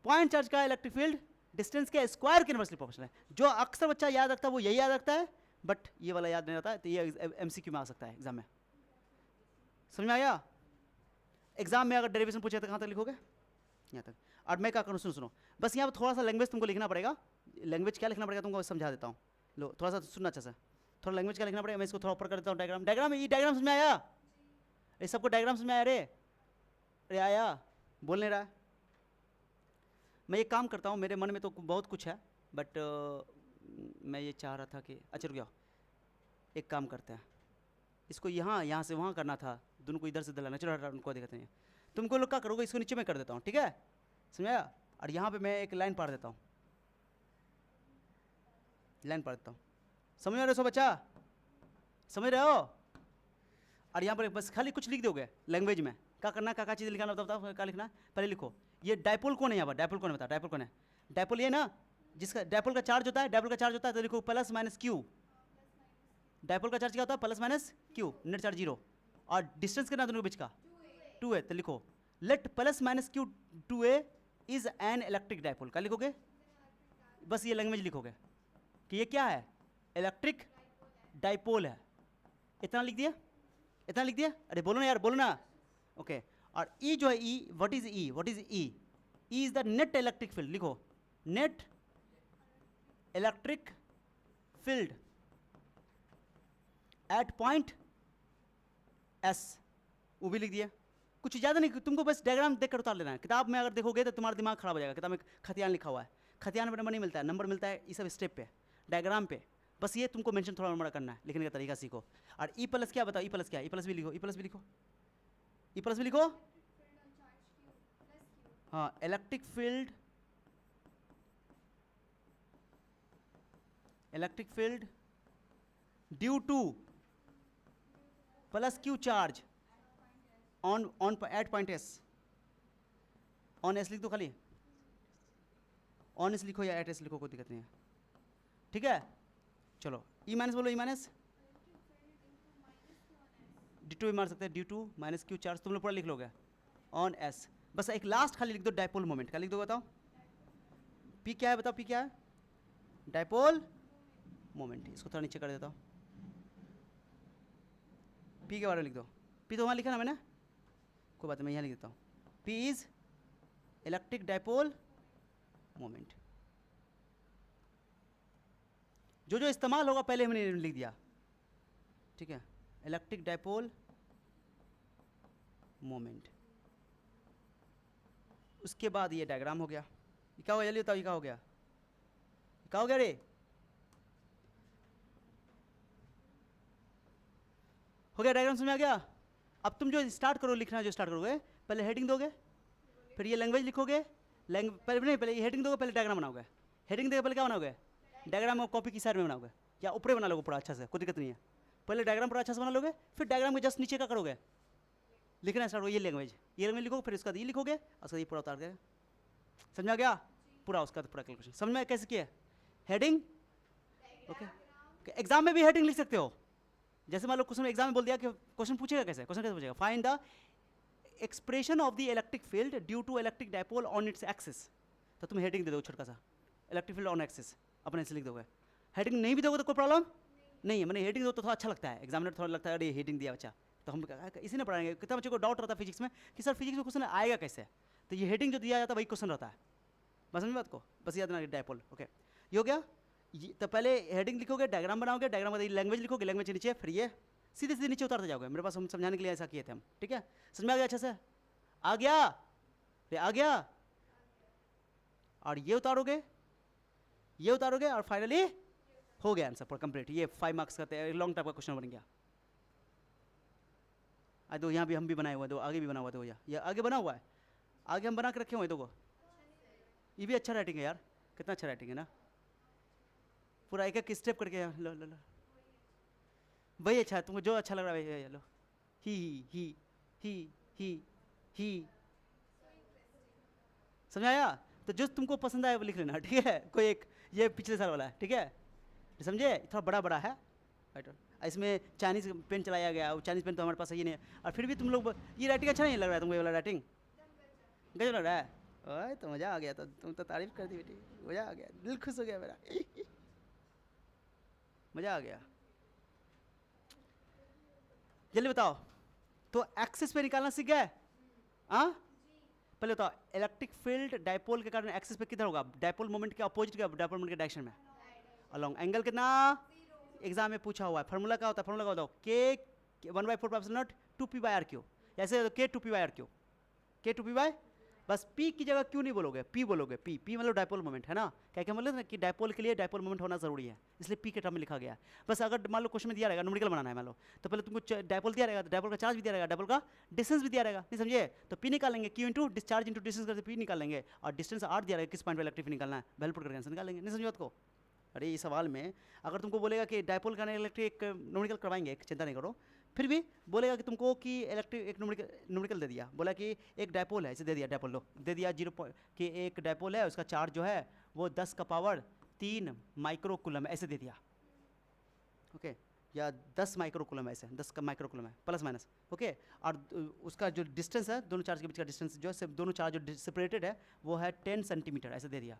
पॉइंट चार्ज का इलेक्ट्रिक फील्ड डिस्टेंस के स्क्वायर के इनवर्सली प्रोपोर्शनल है। जो अक्सर बच्चा याद रखता है वो यही याद रखता है, बट ये वाला याद नहीं रहता है, तो ये एमसीक्यू में आ सकता है एग्जाम में। समझ में आया? एग्जाम में अगर डेरिवेशन पूछे तो कहाँ तक लिखोगे? यहाँ तक। और मैं क्या करूँ, सुनो बस यहाँ पर थोड़ा सा लैंग्वेज तुमको लिखना पड़ेगा। लैंग्वेज क्या लिखना पड़ेगा तुमको समझा देता हूँ। लो थोड़ा सा सुनना अच्छा से, थोड़ा लैंग्वेज क्या लिखना पड़ेगा, मैं इसको थोड़ा ऊपर कर देता हूँ। डायग्राम ये डायग्राम समझ में आया? ये सबको डायग्राम समझ में आया? अरे आया, बोल नहीं रहा है। मैं ये काम करता हूँ, मेरे मन में तो बहुत कुछ है, बट मैं ये चाह रहा था कि अच्छा रुक जाओ, एक काम करते हैं, इसको यहाँ से वहाँ करना था, दोनों को इधर से दलाना। चलो उनको दिक्कत नहीं है। तुमको लोग क्या करोगे, इसको नीचे में कर देता हूँ, ठीक है? समझाया? और यहाँ पे मैं एक लाइन पढ़ देता हूँ, लाइन पढ़ देता हूँ। समझ रहे हो बच्चा? समझ रहे हो? और यहाँ पर बस खाली कुछ लिख दोगे लैंग्वेज में। क्या करना, क्या चीज़ लिखाना बताओ, क्या लिखना? पहले लिखो ये डाइपोल कौन है। यहाँ पर डाइपोल कौन है बता? डाइपोल कौन है? डाइपोल ये ना जिसका डाइपोल का चार्ज होता है, डाइपोल का चार्ज होता है तो लिखो प्लस माइनस क्यू। डाइपोल का चार्ज क्या होता है? Plus minus Q, net charge 0। और डिस्टेंस कितना दोनों के बीच का? 2a। तो लिखो late plus minus Q 2a is an electric dipole. क्या लिखोगे? बस ये लैंग्वेज लिखोगे कि ये क्या है, इलेक्ट्रिक डाइपोल है। इतना लिख दिया, इतना लिख दिया। अरे बोलो ना यार, बोलो ना। ओके और ई जो है, E what is E? What is E? E is the net electric field. लिखो net electric field at point S. वो भी लिख दिया। कुछ ज़्यादा नहीं, तुमको बस डायग्राम देखकर उतार लेना है। किताब में अगर देखोगे तो तुम्हारा दिमाग खराब हो जाएगा। किताब में खतियान लिखा हुआ है, खतियान में नंबर नहीं मिलता है, नंबर मिलता है इस सब स्टेप पे, डायग्राम पे। बस ये तुमको मेंशन थोड़ा बड़ा करना है, लिखने का तरीका सीखो। और ई प्लस क्या बताओ? ई प्लस क्या? ई प्लस भी लिखो, ई प्लस भी लिखो, ई प्लस भी लिखो। हाँ electric field, electric field due to plus q charge on at point S. On S लिख दो, खाली ऑन एस लिखो या एट एस लिखो, कोई दिक्कत नहीं है, ठीक है? चलो ई माइनस बोलो, ई माइनस डी टू मार सकते हैं, due to minus q charge. तुम लोग पूरा लिख लोगे ऑन एस। बस एक लास्ट खाली लिख दो, डाइपोल मोमेंट। क्या लिख दो बताओ? पी क्या है बताओ? पी क्या है? Dipole moment. इसको थोड़ा नीचे कर देता हूँ, पी के बारे में लिख दो। पी तो वहाँ लिखा ना मैंने, कोई बात नहीं, मैं यहाँ लिख देता हूँ। P is electric dipole moment. जो जो इस्तेमाल होगा पहले हमने लिख दिया, ठीक है? Electric dipole moment. उसके बाद ये डायग्राम हो गया। ये क्या हो गया? जल्दी बताओ, ये क्या हो गया? क्या हो गया रे? हो गया डायग्राम, समझ में आ गया? अब तुम जो स्टार्ट करो लिखना, जो स्टार्ट करोगे पहले हेडिंग दोगे, फिर ये लैंग्वेज लिखोगे। पहले ये हेडिंग दोगे, पहले डायग्राम बनाओगे। हेडिंग देके पहले क्या बनाओगे? डायग्राम को कॉपी की साइड में बनाओगे या ऊपर बना लोगे पूरा अच्छा से, कोई दिक्कत नहीं है। पहले डायग्राम पूरा अच्छा से बना लोगे, फिर डायग्राम के जस्ट नीचे क्या करोगे? लिखना स्टार्ट हो, ये लैंग्वेज लिखोगे, फिर उसका ये लिखोगे, उसका ये पूरा उतार देगा। समझ में आ गया? पूरा उसका पूरा कैलकुलेशन समझ में कैसे किया? Heading, okay. एग्जाम में भी हेडिंग लिख सकते हो। जैसे मान लो क्वेश्चन एग्जाम में बोल दिया कि क्वेश्चन पूछेगा कैसे? क्वेश्चन कैसे पूछेगा? Find the expression of the electric field due to electric dipole on its axis. तो तुम हेडिंग दे दो छोटा सा, इलेक्ट्रिक फील्ड ऑन एक्सिस, अपने से लिख दोगे। हेडिंग नहीं भी दोगे तो कोई प्रॉब्लम नहीं है। मैंने हेडिंग दो तो थोड़ा अच्छा लगता है, एग्जामिनर थोड़ा लगता है अरे हेडिंग दिया बच्चा, तो हम इसी ने पढ़ाएंगे। कितना बच्चों को डाउट रहता है फिजिक्स में कि सर फिजिक्स में क्वेश्चन आएगा कैसे, तो ये हेडिंग जो दिया जाता है वही क्वेश्चन रहता है। बस समझ बात को, बस याद रखना डाइपोल। ओके ये हो गया। तो पहले हेडिंग लिखोगे, डायग्राम बनाओगे, डायग्राम में लैंग्वेज लिखोगे, लैंग्वेज के नीचे फिर ये सीधे सीधे नीचे उतारते जाओगे। मेरे पास हम समझाने के लिए ऐसा किए थे हम, ठीक है? समझ में आ गया अच्छे से? आ गया? आ गया। और ये उतारोगे, ये उतारोगे, और फाइनली हो गया आंसर पर कंप्लीट। ये 5 मार्क्स का लॉन्ग टाइप का क्वेश्चन बन गया। दो यहाँ भी हम भी बनाए हुए, दो आगे भी बना हुआ, दो ये आगे बना हुआ है, आगे हम बना के रखे हुए दो को। ये भी अच्छा राइटिंग है यार, कितना अच्छा राइटिंग है ना, पूरा एक एक स्टेप करके। लो लो लो वही अच्छा है, तुमको जो अच्छा लग रहा है वही लो। ही ही ही समझ आया? तो जो तुमको पसंद आए वो लिख लेना, ठीक है? कोई एक, ये पिछले साल वाला है, ठीक है? समझे? थोड़ा बड़ा बड़ा है, इसमें चाइनीज पेन चलाया गया, वो चाइनीज पेन तो हमारे पास है ही नहीं, और फिर भी तुम लोग ये राइटिंग अच्छा नहीं लग रहा है तुमको? ये वाला राइटिंग गजब लग रहा है। ओए तो मज़ा आ गया, तो तुम तो तारीफ कर दी बेटी, मज़ा आ गया, दिल खुश हो गया मेरा। मज़ा आ गया। जल्दी बताओ, तो एक्सिस पे निकालना सीख गए? हाँ, पहले बताओ, इलेक्ट्रिक फील्ड डायपोल के कारण एक्सिस पे किधर होगा? डायपोल मोमेंट के अपोजिट के डायपोल मोमेंट के डायरेक्शन में, अलोंग। एंगल कितना? एग्जाम में पूछा हुआ है। फार्मूला क्या होता है? फार्मूला का बताओ, k 1/4 two p by r cube, ऐसे k two p by r cube, k two p by, बस पी की जगह क्यों नहीं बोलोगे, पी बोलोगे। पी पी मतलब डायपोल मोमेंट है ना, क्या क्या मतलब ना कि डायपोल के लिए डायपोल मोमेंट होना जरूरी है, इसलिए पी के टर्म में लिखा गया है। बस अगर मान लो क्वेश्चन में दिया रहेगा, न्यूमेरिकल बनाना है मान लो, तो पहले तुमको डायपोल दिया रहेगा, तो डायपोल का चार्ज भी दिया रहेगा, डायपोल का डिस्टेंस भी दिया रहेगा, नहीं समझे? तो पी निकालेंगे, Q into discharge into distance करके पी निकालेंगे, और डिस्टेंस आर दिया रहेगा, किस पॉइंट पर इलेक्ट्रिक निकालना है, वैल्यू पुट करके आंसर निकालेंगे, नहीं समझे बात को? अरे इस सवाल में अगर तुमको बोलेगा कि डायपोल का इलेक्ट्रिक न्यूमेरिकल करवाएंगे, चिंता नहीं करो, फिर भी बोलेगा कि तुमको कि इलेक्ट्रिक एक न्यूमेरिकल दे दिया, बोला कि एक डायपोल है, इसे दे दिया, डायपोल लो दे दिया 0 कि एक डायपोल है, उसका चार्ज जो है वो 10 का पावर 3 माइक्रो कूलम ऐसे दे दिया, ओके, या 10 माइक्रो कूलम ऐसे, 10 का माइक्रो कूलम है, प्लस माइनस, ओके। और उसका जो डिस्टेंस है, दोनों चार्ज के बीच का डिस्टेंस जो है, दोनों चार्ज जो सेपरेटेड है वो है 10 सेंटीमीटर ऐसे दे दिया,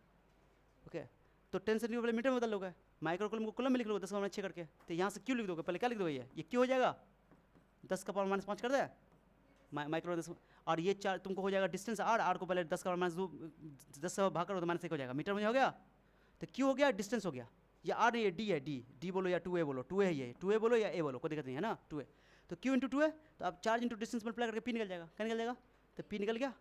ओके। तो 10 सेंटीमीटर मीटर में बदल लोगे, माइक्रो कूलम को कूलम में लिख लोगे 10⁻6 करके, तो यहाँ से क्यों लिख दोगे? पहले क्या लिख दोगे? ये क्यों हो जाएगा? 10 का पावर -5 कर दे, माइक्रो 10, और ये चार तुमको हो जाएगा डिस्टेंस आर को पहले 10 का पावर -2 10 से भाग करो तो -1 हो जाएगा, मीटर में हो गया। तो क्यों हो गया? डिस्टेंस हो गया। ये आर, ये डी है, डी बोलो या 2a बोलो, 2a है, ये 2a बोलो या a बोलो, कोई दिक्कत नहीं है ना, 2a। तो क्यू इंटू 2a, तो अब चार्ज इंटू डिस्टेंस मल्टीप्लाई करके पी निकल जाएगा, क्या निकल जाएगा? तो पी निकल गया।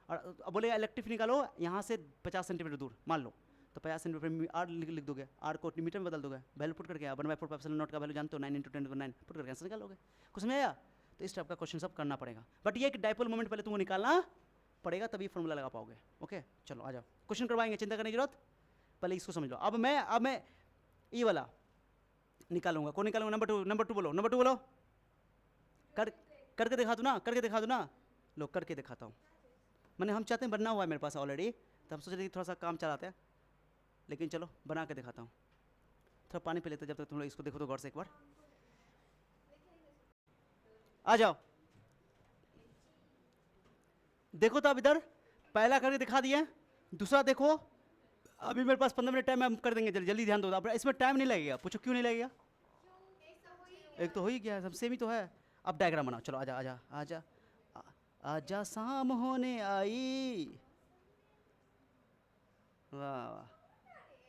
और अब बोलेगा इलेक्ट्रिक निकालो यहाँ से 50 सेंटीमीटर दूर, मान लो, तो 50 सेंटीमीटर आर लिख दोगे, आर को मीटर में बदल दोगे, वैल्यू पुट करके 1/4 का वैल्यू जानते हो, 9 × 10⁹ पुट करके आंसर निकालोगे। कुछ समझ आया? तो इस टाइप का क्वेश्चन सब करना पड़ेगा, बट ये एक डायपोल मोमेंट पहले तुमको निकालना पड़ेगा, तभी फॉर्मूला लगा पाओगे, ओके। चलो आ जाओ, क्वेश्चन करवाएंगे, चिंता करने की जरूरत, पहले इसको समझ लो। अब मैं ये वाला निकालूंगा, कौन निकालूंगा? नंबर 2 बोलो, नंबर 2 बोलो, करके दिखा दो ना, करके दिखा दो ना, लो करके दिखाता हूँ। मैंने हम चाहते हैं, बनना हुआ है मेरे पास ऑलरेडी, तो हम सोच रहे थोड़ा सा काम चलाते हैं, लेकिन चलो बना के दिखाता हूँ। थोड़ा पानी पी लेते जब तक तुम लोग इसको देखो तो गौर से एक बार। आ जाओ, देखो तो अब इधर पहला करके दिखा दिया, दूसरा देखो। अभी मेरे पास 15 मिनट टाइम है, हम कर देंगे, जल्दी ध्यान दो। अब इसमें टाइम नहीं लगेगा, पूछो क्यों नहीं लगेगा? एक तो हो ही गया, सब सेम ही तो है। अब डायग्राम बनाओ, चलो आजा आजा आजा आजा, शाम होने आई। वाह वाह,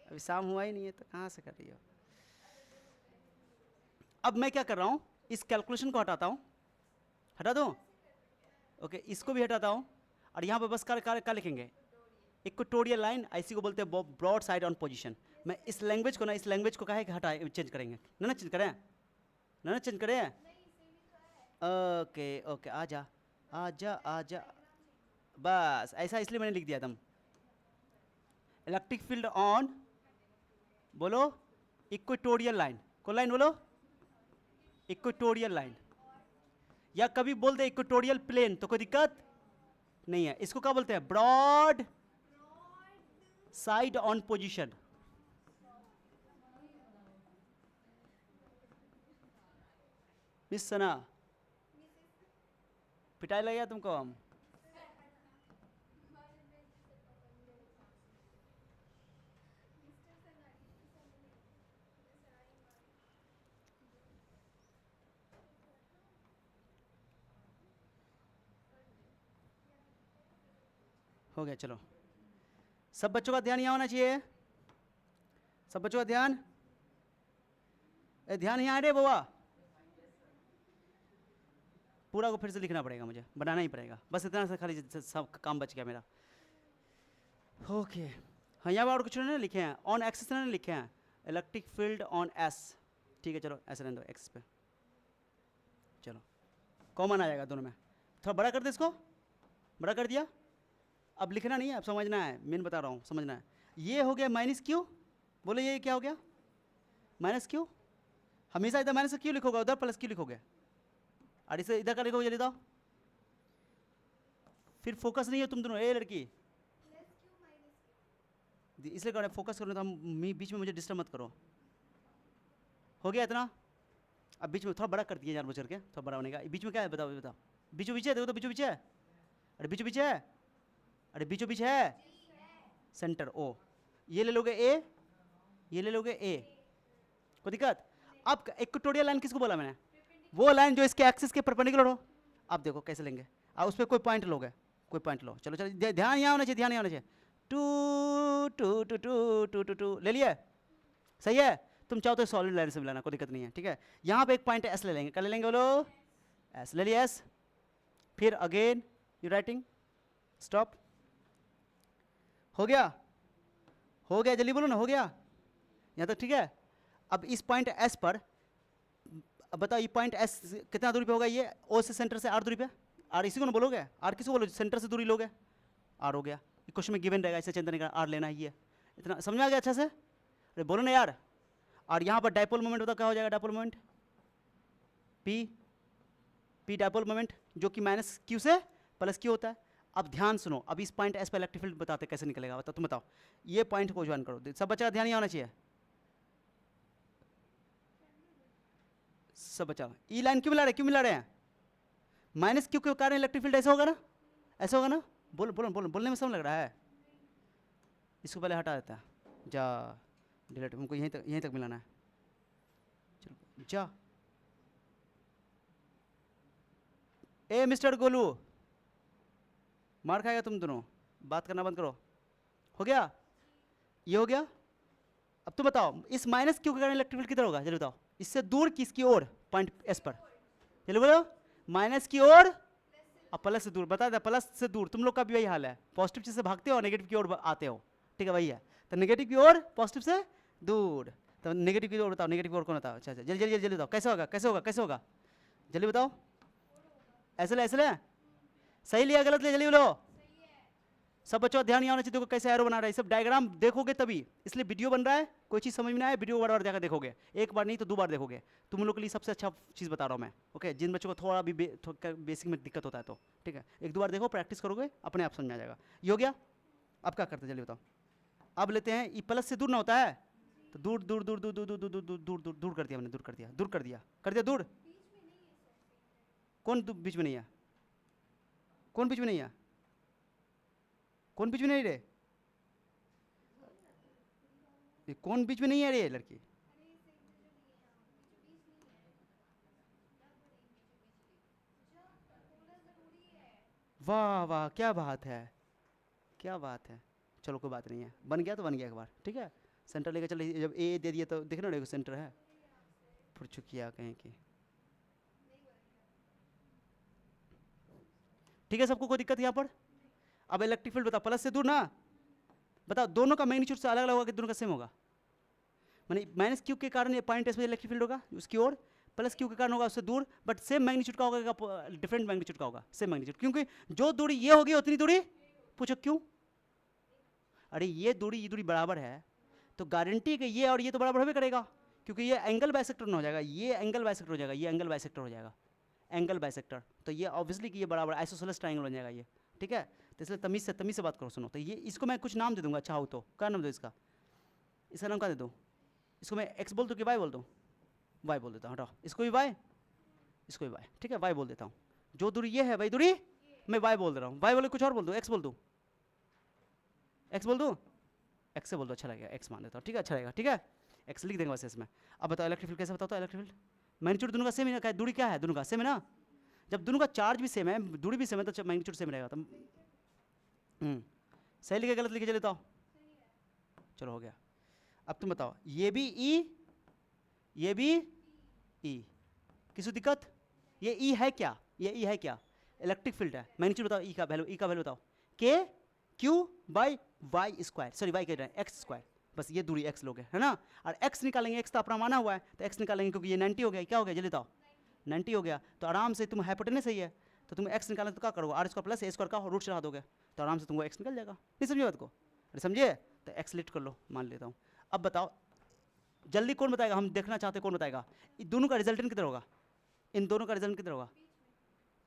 अभी शाम हुआ ही नहीं है तो कहाँ से कर रही हो? अब मैं क्या कर रहा हूँ, इस कैलकुलेशन को हटाता हूँ, हटा दूँ, ओके, इसको भी हटाता हूँ, और यहाँ पर बस क्या लिखेंगे? इक्वेटोरियल लाइन, ऐसी को बोलते हैं ब्रॉड साइड ऑन पोजीशन। मैं इस लैंग्वेज को ना, इस लैंग्वेज को कहे कि हटाए, चेंज करेंगे ना, चेंज करें ना, चेंज करें, ओके ओके, आजा आजा आजा, बस ऐसा इसलिए मैंने लिख दिया था। इलेक्ट्रिक फील्ड ऑन, बोलो इक्वेटोरियल लाइन, कौन लाइन बोलो? इक्वेटोरियल लाइन, या कभी बोल दे इक्वेटोरियल प्लेन तो कोई दिक्कत नहीं है। इसको क्या बोलते हैं? Broadside on position. Miss Sana, पिटाई लगेगा तुमको हम। हो गया, चलो सब बच्चों का ध्यान यहाँ होना चाहिए, सब बच्चों का ध्यान, ध्यान यहाँ रे बाबा, पूरा को फिर से लिखना पड़ेगा, मुझे बनाना ही पड़ेगा, बस इतना सा खाली सब काम बच गया मेरा, ओके। हाँ, यहाँ पर और कुछ नहीं लिखे हैं, ऑन एक्सिस नहीं लिखे हैं, इलेक्ट्रिक फील्ड ऑन एस, ठीक है, चलो ऐसे रहने दो, एक्स पे, चलो कॉमन आ जाएगा दोनों में। थोड़ा बड़ा कर दे, इसको बड़ा कर दिया। अब लिखना नहीं है, अब समझना है, मेन बता रहा हूँ, समझना है। ये हो गया माइनस क्यू, बोलो ये क्या हो गया? माइनस क्यू, हमेशा इधर माइनस क्यों लिखोगे, उधर प्लस क्यों लिखोगे, और इसे इधर का लिखोगे, जल्दी बताओ। फिर फोकस नहीं है तुम दोनों, ए लड़की, इसलिए करो फोकस करो, तो हम बीच में मुझे डिस्टर्ब मत करो। हो गया इतना? अब बीच में थोड़ा बड़ा कर दिया जानबूझ करके, थोड़ा बड़ा होने का। बीच में क्या है बताओ, बताओ। बीचों बीच है, देखो तो बीचों बीच है, अरे बीचों बीच है, अरे बीचों बीच है, सेंटर ओ। ये ले लोगे ए, ये ले लोगे ए, कोई दिक्कत? अब इक्वेटोरियल लाइन किसको बोला मैंने? वो लाइन जो इसके एक्सिस के परपेंडिकुलर हो। अब देखो कैसे लेंगे, अब उस पर कोई पॉइंट लोगे, कोई पॉइंट लो, चलो चलो, ध्यान यहाँ होना चाहिए, ध्यान यहाँ होना चाहिए। Two two two two two two two ले लिया, सही है। तुम चाहो तो सॉलिड लाइन से मिलाना, कोई दिक्कत नहीं है, ठीक है। यहाँ पे एक पॉइंट एस ले लेंगे, क्या ले लेंगे बोलो? एस ले लिया, एस। फिर अगेन यू राइटिंग, स्टॉप। हो गया, हो गया, जल्दी बोलो ना, हो गया यहाँ तक, ठीक है। अब इस पॉइंट एस पर, अब बताओ ये पॉइंट एस कितना दूरी पे होगा? ये ओ से सेंटर से आर दूरी पे, आर इसी को ना बोलोगे, आर किसको बोलोगे? सेंटर से दूरी लोगे, आर हो गया। क्वेश्चन में गिवन रहेगा, इससे चिंता नहीं करना, आर लेना ही है। इतना समझ में आ गया अच्छे से? अरे बोलो ना यार। और यहाँ पर डायपोल मोमेंट होता, क्या हो जाएगा dipole moment? P, P dipole moment, जो कि माइनस क्यू से प्लस क्यू होता है। अब ध्यान सुनो, अब इस पॉइंट एस पर इलेक्ट्रिक फील्ड बताते कैसे निकलेगा, बताओ, तुम बताओ। ये पॉइंट को ज्वाइन करो, सब बच्चा ध्यान यहाँ होना चाहिए, सब बच्चा। ई लाइन क्यों मिला रहे, क्यों मिला रहे हैं? माइनस क्यू के कारण इलेक्ट्रिक फील्ड ऐसे होगा ना, ऐसे होगा ना। बोलो बोलो बोलो, बोलने में समय लग रहा है। इसको पहले हटा देता है, जा डिलीट, हमको यहीं तक मिलाना है। चलो जा, ए मिस्टर गोलू, मार खाएगा तुम दोनों, बात करना बंद करो। हो गया, ये हो गया। अब तुम बताओ, इस माइनस क्यू के कारण इलेक्ट्रिक फील्ड किधर होगा, जल्दी बताओ। इससे दूर किसकी ओर? पॉइंट एस पर, चलो बोलो। माइनस की ओर और प्लस से दूर, बता दे, प्लस से दूर। तुम लोग का भी वही हाल है, पॉजिटिव चीज से भागते हो, नेगेटिव की ओर आते हो, ठीक है, वही है। तो नेगेटिव की ओर, पॉजिटिव से दूर, तो नेगेटिव की ओर बताओ, नेगेटिव की ओर कौन बताओ? अच्छा अच्छा, जल्दी जल्दी जल्दी बताओ, कैसे होगा, कैसे होगा, कैसे होगा, जल्दी बताओ। ऐसे ले, ऐसे ले, सही लिया गलत लिया, जल्दी बोलो। सब बच्चों ध्यान यहाँ होना चाहिए, देखो कैसे एरो बना रहा है, सब डायग्राम देखोगे तभी, इसलिए वीडियो बन रहा है। कोई चीज़ समझ में ना आए, वीडियो बार बार जाकर देखोगे, एक बार नहीं तो 2 बार देखोगे। तुम लोग के लिए सबसे अच्छा चीज़ बता रहा हूँ मैं, ओके। जिन बच्चों को थोड़ा भी बेसिक में दिक्कत होता है तो ठीक है, 1-2 बार देखो, प्रैक्टिस करोगे, अपने आप समझ में आ जाएगा। ये हो गया। अब क्या करते हैं जल्दी बताओ। अब लेते हैं, ई प्लस से दूर ना होता है, तो दूर दूर दूर दूर दूर दूर दूर दूर दूर दूर दूर कर दिया हमने, दूर कर दिया, दूर कर दिया, कर दिया दूर। कौन बीच में नहीं है? कौन बीच में नहीं है? कौन बीच में नहीं रे? ये कौन बीच में नहीं है रे लड़की? वाह वाह, क्या बात है, क्या बात है। चलो कोई बात नहीं है, बन गया तो बन गया एक बार, ठीक है। सेंटर लेकर चलो, जब ए दे दिया तो देखना देखो सेंटर है, फिर चुकिया कहीं की, ठीक है। सबको कोई दिक्कत यहाँ पर? अब इलेक्ट्रिक फील्ड बताओ, प्लस से दूर ना, बताओ दोनों का मैग्नीट्यूड से अलग अलग होगा कि दोनों का सेम होगा? माने माइनस क्यू के कारण ये पॉइंट एस में इलेक्ट्रिक फील्ड होगा उसकी ओर, प्लस क्यू के कारण होगा उससे दूर, बट सेम मैग्नीट्यूड का होगा, डिफरेंट मैग्नीट्यूड का होगा, सेम मैग्नीट्यूड, क्योंकि जो दूरी ये होगी उतनी दूरी, पूछो क्यों? अरे ये दूरी बराबर है, तो गारंटी कि ये और ये तो बराबर होबे करेगा, क्योंकि ये एंगल बाइसेक्टर हो जाएगा, ये एंगल बाइसेक्टर हो जाएगा, ये एंगल बाइसेक्टर हो जाएगा, एंगल बाइसेक्टर। तो ये ऑब्वियसली कि ये बराबर आइसोसेलेस ट्रायंगल हो जाएगा ये, ठीक है। तो इसलिए तमीज से बात करो, सुनो। तो ये इसको मैं कुछ नाम दे दूंगा, अच्छा हो तो क्या नाम दो इसका? इसका नाम क्या दे दूँ? इसको मैं एक्स बोल दूँ कि वाई बोल दूँ? वाई बोल देता हूँ, हटाओ, इसको भी वाई, इसको भी वाई, ठीक है, वाई बोल देता हूँ। जो दूरी ये है वही दूरी मैं वाई बोल दे रहा हूँ, वाई बोले कुछ और बोल दूँ, एक्स बोल दूँ, एक्स बोल दूँ, एक्स से बोल दो, अच्छा लगेगा, एक्स मान देता हूँ, ठीक है, अच्छा लगेगा, ठीक है, एक्स लिख देंगे वैसे इसमें। अब बताओ इलेक्ट्रिक फील्ड कैसे बताओ तो? इलेक्ट्रिक फील्ड मैग्नीट्यूड दोनों का सेम है, दूरी क्या है, दोनों का सेम है ना। जब दोनों का चार्ज भी सेम है, दूरी भी सेम है, तो मैग्नीट्यूड सेम रहेगा। तो सही लिखे गलत लिखे, चले बताओ। चलो हो गया। अब तुम बताओ, ये भी ई, ये भी ई, किसी दिक्कत? ये ई है क्या, ये ई है क्या? इलेक्ट्रिक फील्ड है। मैग्नीट्यूड बताओ, ई का वैल्यू, ई का वैल्यू बताओ, k q by y square, sorry y कह रहे हैं, एक्स स्क्वायर, बस ये दूरी एक्स लोगे, है ना। और एक्स निकालेंगे, एक्स तो अपना माना हुआ है, तो एक्स निकालेंगे, क्योंकि ये 90 हो गया, क्या हो गया जल्दी बताओ? 90 हो गया। तो आराम से तुम हाइपोटेनस सही है, तो तुम एक्स निकालें तो क्या करोगे? R square plus a square का रूट चढ़ा दोगे, तो आराम से तुमको एक्स निकल जाएगा। नहीं समझे बात को? अरे समझिए, तो एक्स लिट कर लो, मान लेता हूँ। अब बताओ, जल्दी कौन बताएगा, हम देखना चाहते हैं कौन बताएगा। इन दोनों का रिजल्टेंट किधर होगा, इन दोनों का रिजल्ट किधर होगा,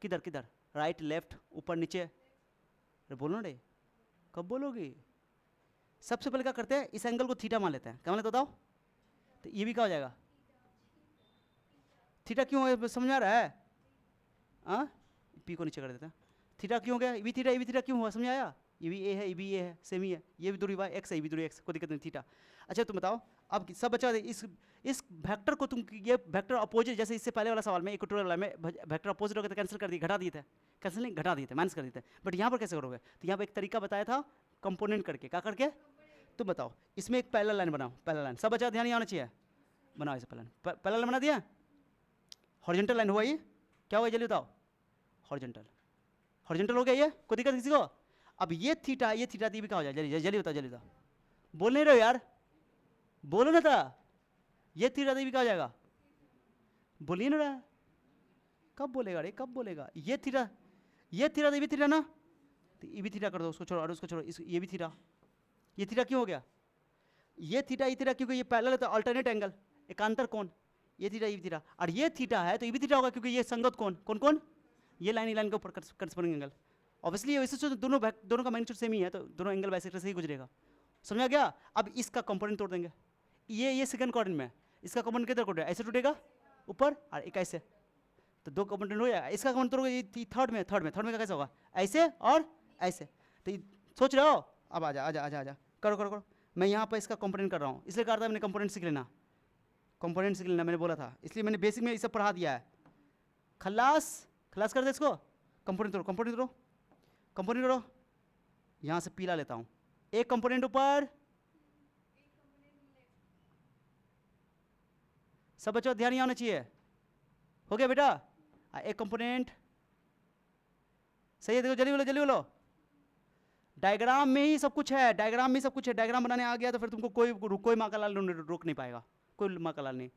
किधर किधर, राइट लेफ्ट ऊपर नीचे, अरे बोलो रे, कब बोलोगे। सबसे पहले क्या करते हैं, इस एंगल को थीटा मान लेते हैं, क्या मान लेते बताओ, तो ये भी क्या हो जाएगा, थीटा क्यों है समझ में आ रहा है, हाँ पी को नीचे कर देते हैं, थीटा क्यों हो गया, ये भी थीटा क्यों हुआ, समझ आया, ये भी ए है, ये भी ए है, सेम ही है, ये भी दूरी वाई एक्स है, ये भी दूरी एक्स, कोई दिक्कत नहीं थीटा। अच्छा तुम बताओ, अब सब बचा इस वेक्टर को तुम, ये वेक्टर अपोजिट, जैसे इससे पहले वाला सवाल में इक्वेटोरियल वाला में वेक्टर अपोजिट हो गया तो कैंसिल कर दिए, घटा दिए थे, कैंसिल नहीं घटा दिए थे, माइनस कर दिए थे, बट यहाँ पर कैसे करोगे, तो यहाँ पर एक तरीका बताया था कंपोनेंट करके, क्या करके, तुम बताओ, इसमें एक पैरेलल लाइन बनाओ, पैरेलल लाइन, सब बचा ध्यान नहीं आना चाहिए, बनाओ इसे पैरेलल लाइन बना दिया, हॉरिजॉन्टल लाइन हुआ, ये क्या हुआ जल्दी बताओ, हॉरिजॉन्टल, हॉरिजॉन्टल हो गया ये, कोई दिक्कत किसी को। अब ये थीटा दी भी क्या हो जाए, जल्दी जल्दी बताओ, जल्दी बताओ, बोल नहीं रहे हो यार, बोलो ना था, ये थीटा दी भी क्या हो जाएगा, बोलिए ना रहा, कब बोलेगा रे, कब बोलेगा, ये थीटा दी भी थीटा ना, तो ये भी थीटा कर दो, उसको छोड़ो और उसको छोड़ो, ये भी थीटा, ये थीटा क्यों हो गया, ये थीटा क्योंकि ये पैरेलल है तो अल्टरनेट एंगल, एकांतर कोण, ये थीटा, और ये थीटा है तो ये भी थीटा होगा क्योंकि ये संगत कोण, कौन, ये लाइन के ऊपर करस्पॉन्डिंग एंगल, ऑब्वियसली वैसे तो दोनों का मैग्नीट्यूड सेम ही है तो दोनों एंगल बाइसेक्टर से ही गुजरेगा, समझा गया। अब इसका कंपोनेंट तोड़ देंगे, ये सेकंड क्वाड्रेंट में, इसका कंपोनेंट किधर टूटेगा, ऐसे टूटेगा ऊपर और एक ऐसे, तो दो कंपोनेंट हो जाएगा, इसका कंपोनेंट तोड़ोगे ये थर्ड में का कैसे होगा, ऐसे और ऐसे, तो सोच रहे हो, अब आजा करो, मैं यहाँ पर इसका कंपोनेंट कर रहा हूँ, इसलिए कहा था मैंने कंपोनेंट सीख लेना, मैंने बोला था, इसलिए मैंने बेसिक में इसे पढ़ा दिया है, खलास कर दे इसको, कंपोनेंट करो, यहाँ से पीला लेता हूँ, एक कंपोनेंट ऊपर, सब बच्चों ध्यान नहीं आना चाहिए, हो गया बेटा, एक कंपोनेंट सही है, देखो जल्दी बोलो, डायग्राम में ही सब कुछ है, डायग्राम बनाने आ गया तो फिर तुमको कोई माँ का लाल रोक नहीं पाएगा, कोई माँ का लाल नहीं,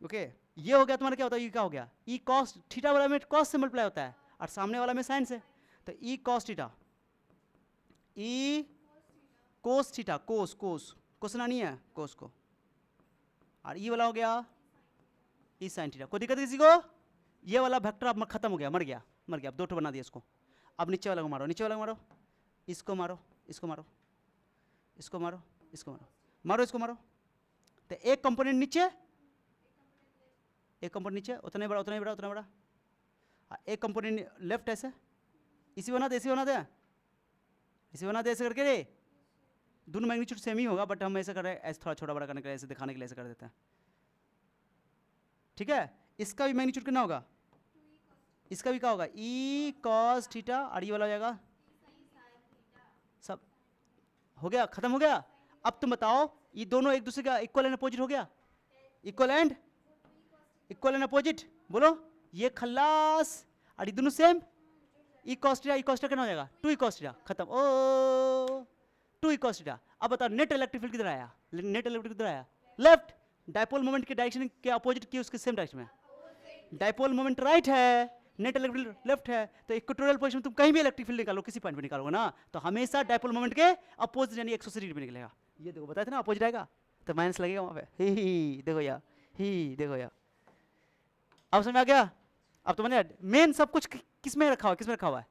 ओके, ये हो गया तुम्हारा, क्या होता है, ये क्या हो गया, ई कॉस थीटा वाला में कॉस से मल्टीप्लाई होता है और सामने वाला में साइन से, तो ई कॉस थीटा, ई कोस थीटा, कोस ना नहीं है कोस को, और ई वाला हो गया ई साइन थीटा, कोई दिक्कत किसी को, ये वाला वेक्टर अब खत्म हो गया, मर गया, अब दो ठो बना दिया इसको, अब नीचे वाला को मारो, इसको मारो, तो एक कंपोनेंट नीचे, उतना ही बड़ा, एक कंपोनेंट लेफ्ट ऐसे, इसी बना दे ऐसे करके रे, दोनों मैग्नीट्यूड सेम ही होगा बट हम ऐसे कर रहे हैं, ऐसे थोड़ा छोटा बड़ा करने के लिए, ऐसे दिखाने के लिए ऐसे कर देते हैं, ठीक है। इसका भी मैग्नीट्यूड कितना होगा, इसका भी क्या होगा, ई कॉस थीटा, और ये वाला हो जाएगा, सब हो गया, खत्म हो गया। अब तुम बताओ ये दोनों एक दूसरे का इक्वल एंड अपोजिट हो गया, इक्वल एंड अपोजिट, बोलो, ये खल्लास और ये दोनों सेम, ई कॉस थीटा कितना हो जाएगा, 2 ई कॉस थीटा, खत्म, ओ 2 ई कॉस थीटा। अब बताओ नेट इलेक्ट्रिक फील्ड किधर आया, लेफ्ट, डायपोल मोमेंट के डायरेक्शन के अपोजिट की उसके सेम डायरेक्शन में, डायपोल मोमेंट राइट है, नेट इलेक्ट्रिक फील्ड लेफ्ट है, तो इक्वेटोरियल पोजीशन में तुम कहीं भी इलेक्ट्रिक फील्ड निकालो, किसी पॉइंट पे निकालोगे ना, तो हमेशा डायपोल मोमेंट के अपोजिट यानी 180 डिग्री पे निकलेगा, ये देखो बताया था ना अपोजिट आएगा तो माइनस लगेगा वहाँ पे, देखो यार, अब समझ में आ गया। अब तो मैंने मेन सब कुछ किस में रखा हुआ है,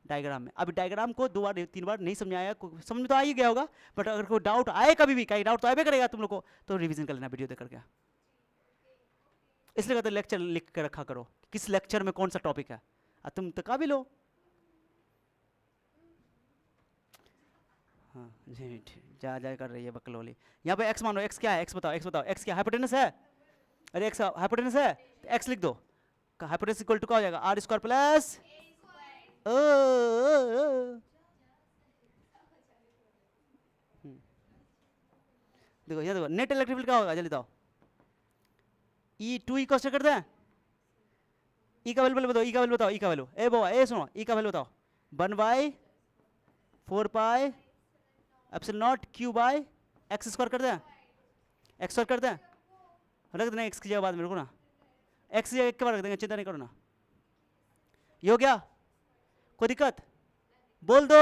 डायग्राम में। अभी डायग्राम को 2 बार 3 बार नहीं समझाया, समझ में तो आ ही गया होगा, बट अगर कोई डाउट आए कभी भी, कहीं डाउट तो आए करेगा तुम लोग को, तो रिवीजन कर लेना वीडियो देख करके, इसलिए कहते लेक्चर लिख कर रखा करो, किस लेक्चर में कौन सा टॉपिक है, तुम तो का भी लो, हाँ जी जा कर रही है बकलोली। यहाँ पे x मानो, x क्या है, x बताओ, x क्या हाइपोटेनस है, अरे x हाइपोटेनस है तो x लिख दो, हाइपोटेनस इक्वल टू क्या हो जाएगा, r स्क्वायर प्लस देखो ये देखो नेट इलेक्ट्रिक फील्ड क्या होगा, जल्दी बताओ, ई 2 ई कॉस्ट कर दें, ई का वैल्यू बताओ, ई का वैल्यू, ए बाबा ए सुनो, ई का वैल्यू बताओ, 1/4 pi epsilon naught q by x square कर दें, रख देना x की जगह बाद में, रुको ना, x की जगह एक के बाद रख देंगे, चिंता नहीं करो ना, ये हो गया, कोई दिक्कत, बोल दो।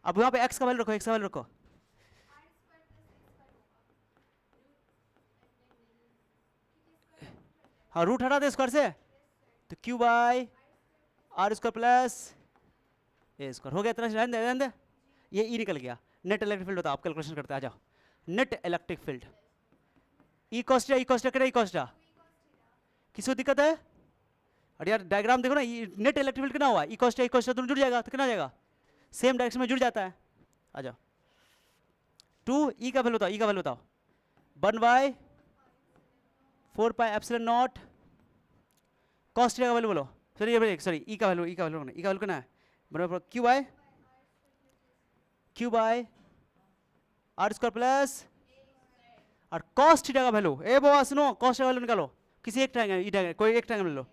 अब यहाँ पे x का वैल्यू रखो, हाँ रूट हटा दे स्क्वायर से, तो q by r square plus a square हो गया। इतना रहने दे, ये ई निकल गया। नेट इलेक्ट्रिक फील्ड बताओ, आप कैलकुलेशन करते आ जाओ। Net electric field E cos theta कितना ई कॉस्टा, किसी को दिक्कत है? अरे यार डायग्राम देखो ना, नेट इलेक्ट्रिक फील्ड कितना हुआ, ई कॉस्टा दोनों जुड़ जाएगा, तो कितना जाएगा, सेम डायरेक्शन में जुड़ जाता है। आ जाओ 2 ई का वैल्यू बताओ, ई का वैल्यू बताओ 1/4 एप्सिलॉन नॉट कॉस्ट का वैल्यू बोलो, सॉरी ई का वैल्यू कितना है, बराबर q by r square plus और कॉस्ट थीटा का वैल्यू, ए बाबा सुनो, कॉस्ट का वैल्यू निकालो किसी एक ट्रायंगल, कोई एक ट्रायंगल ले लो।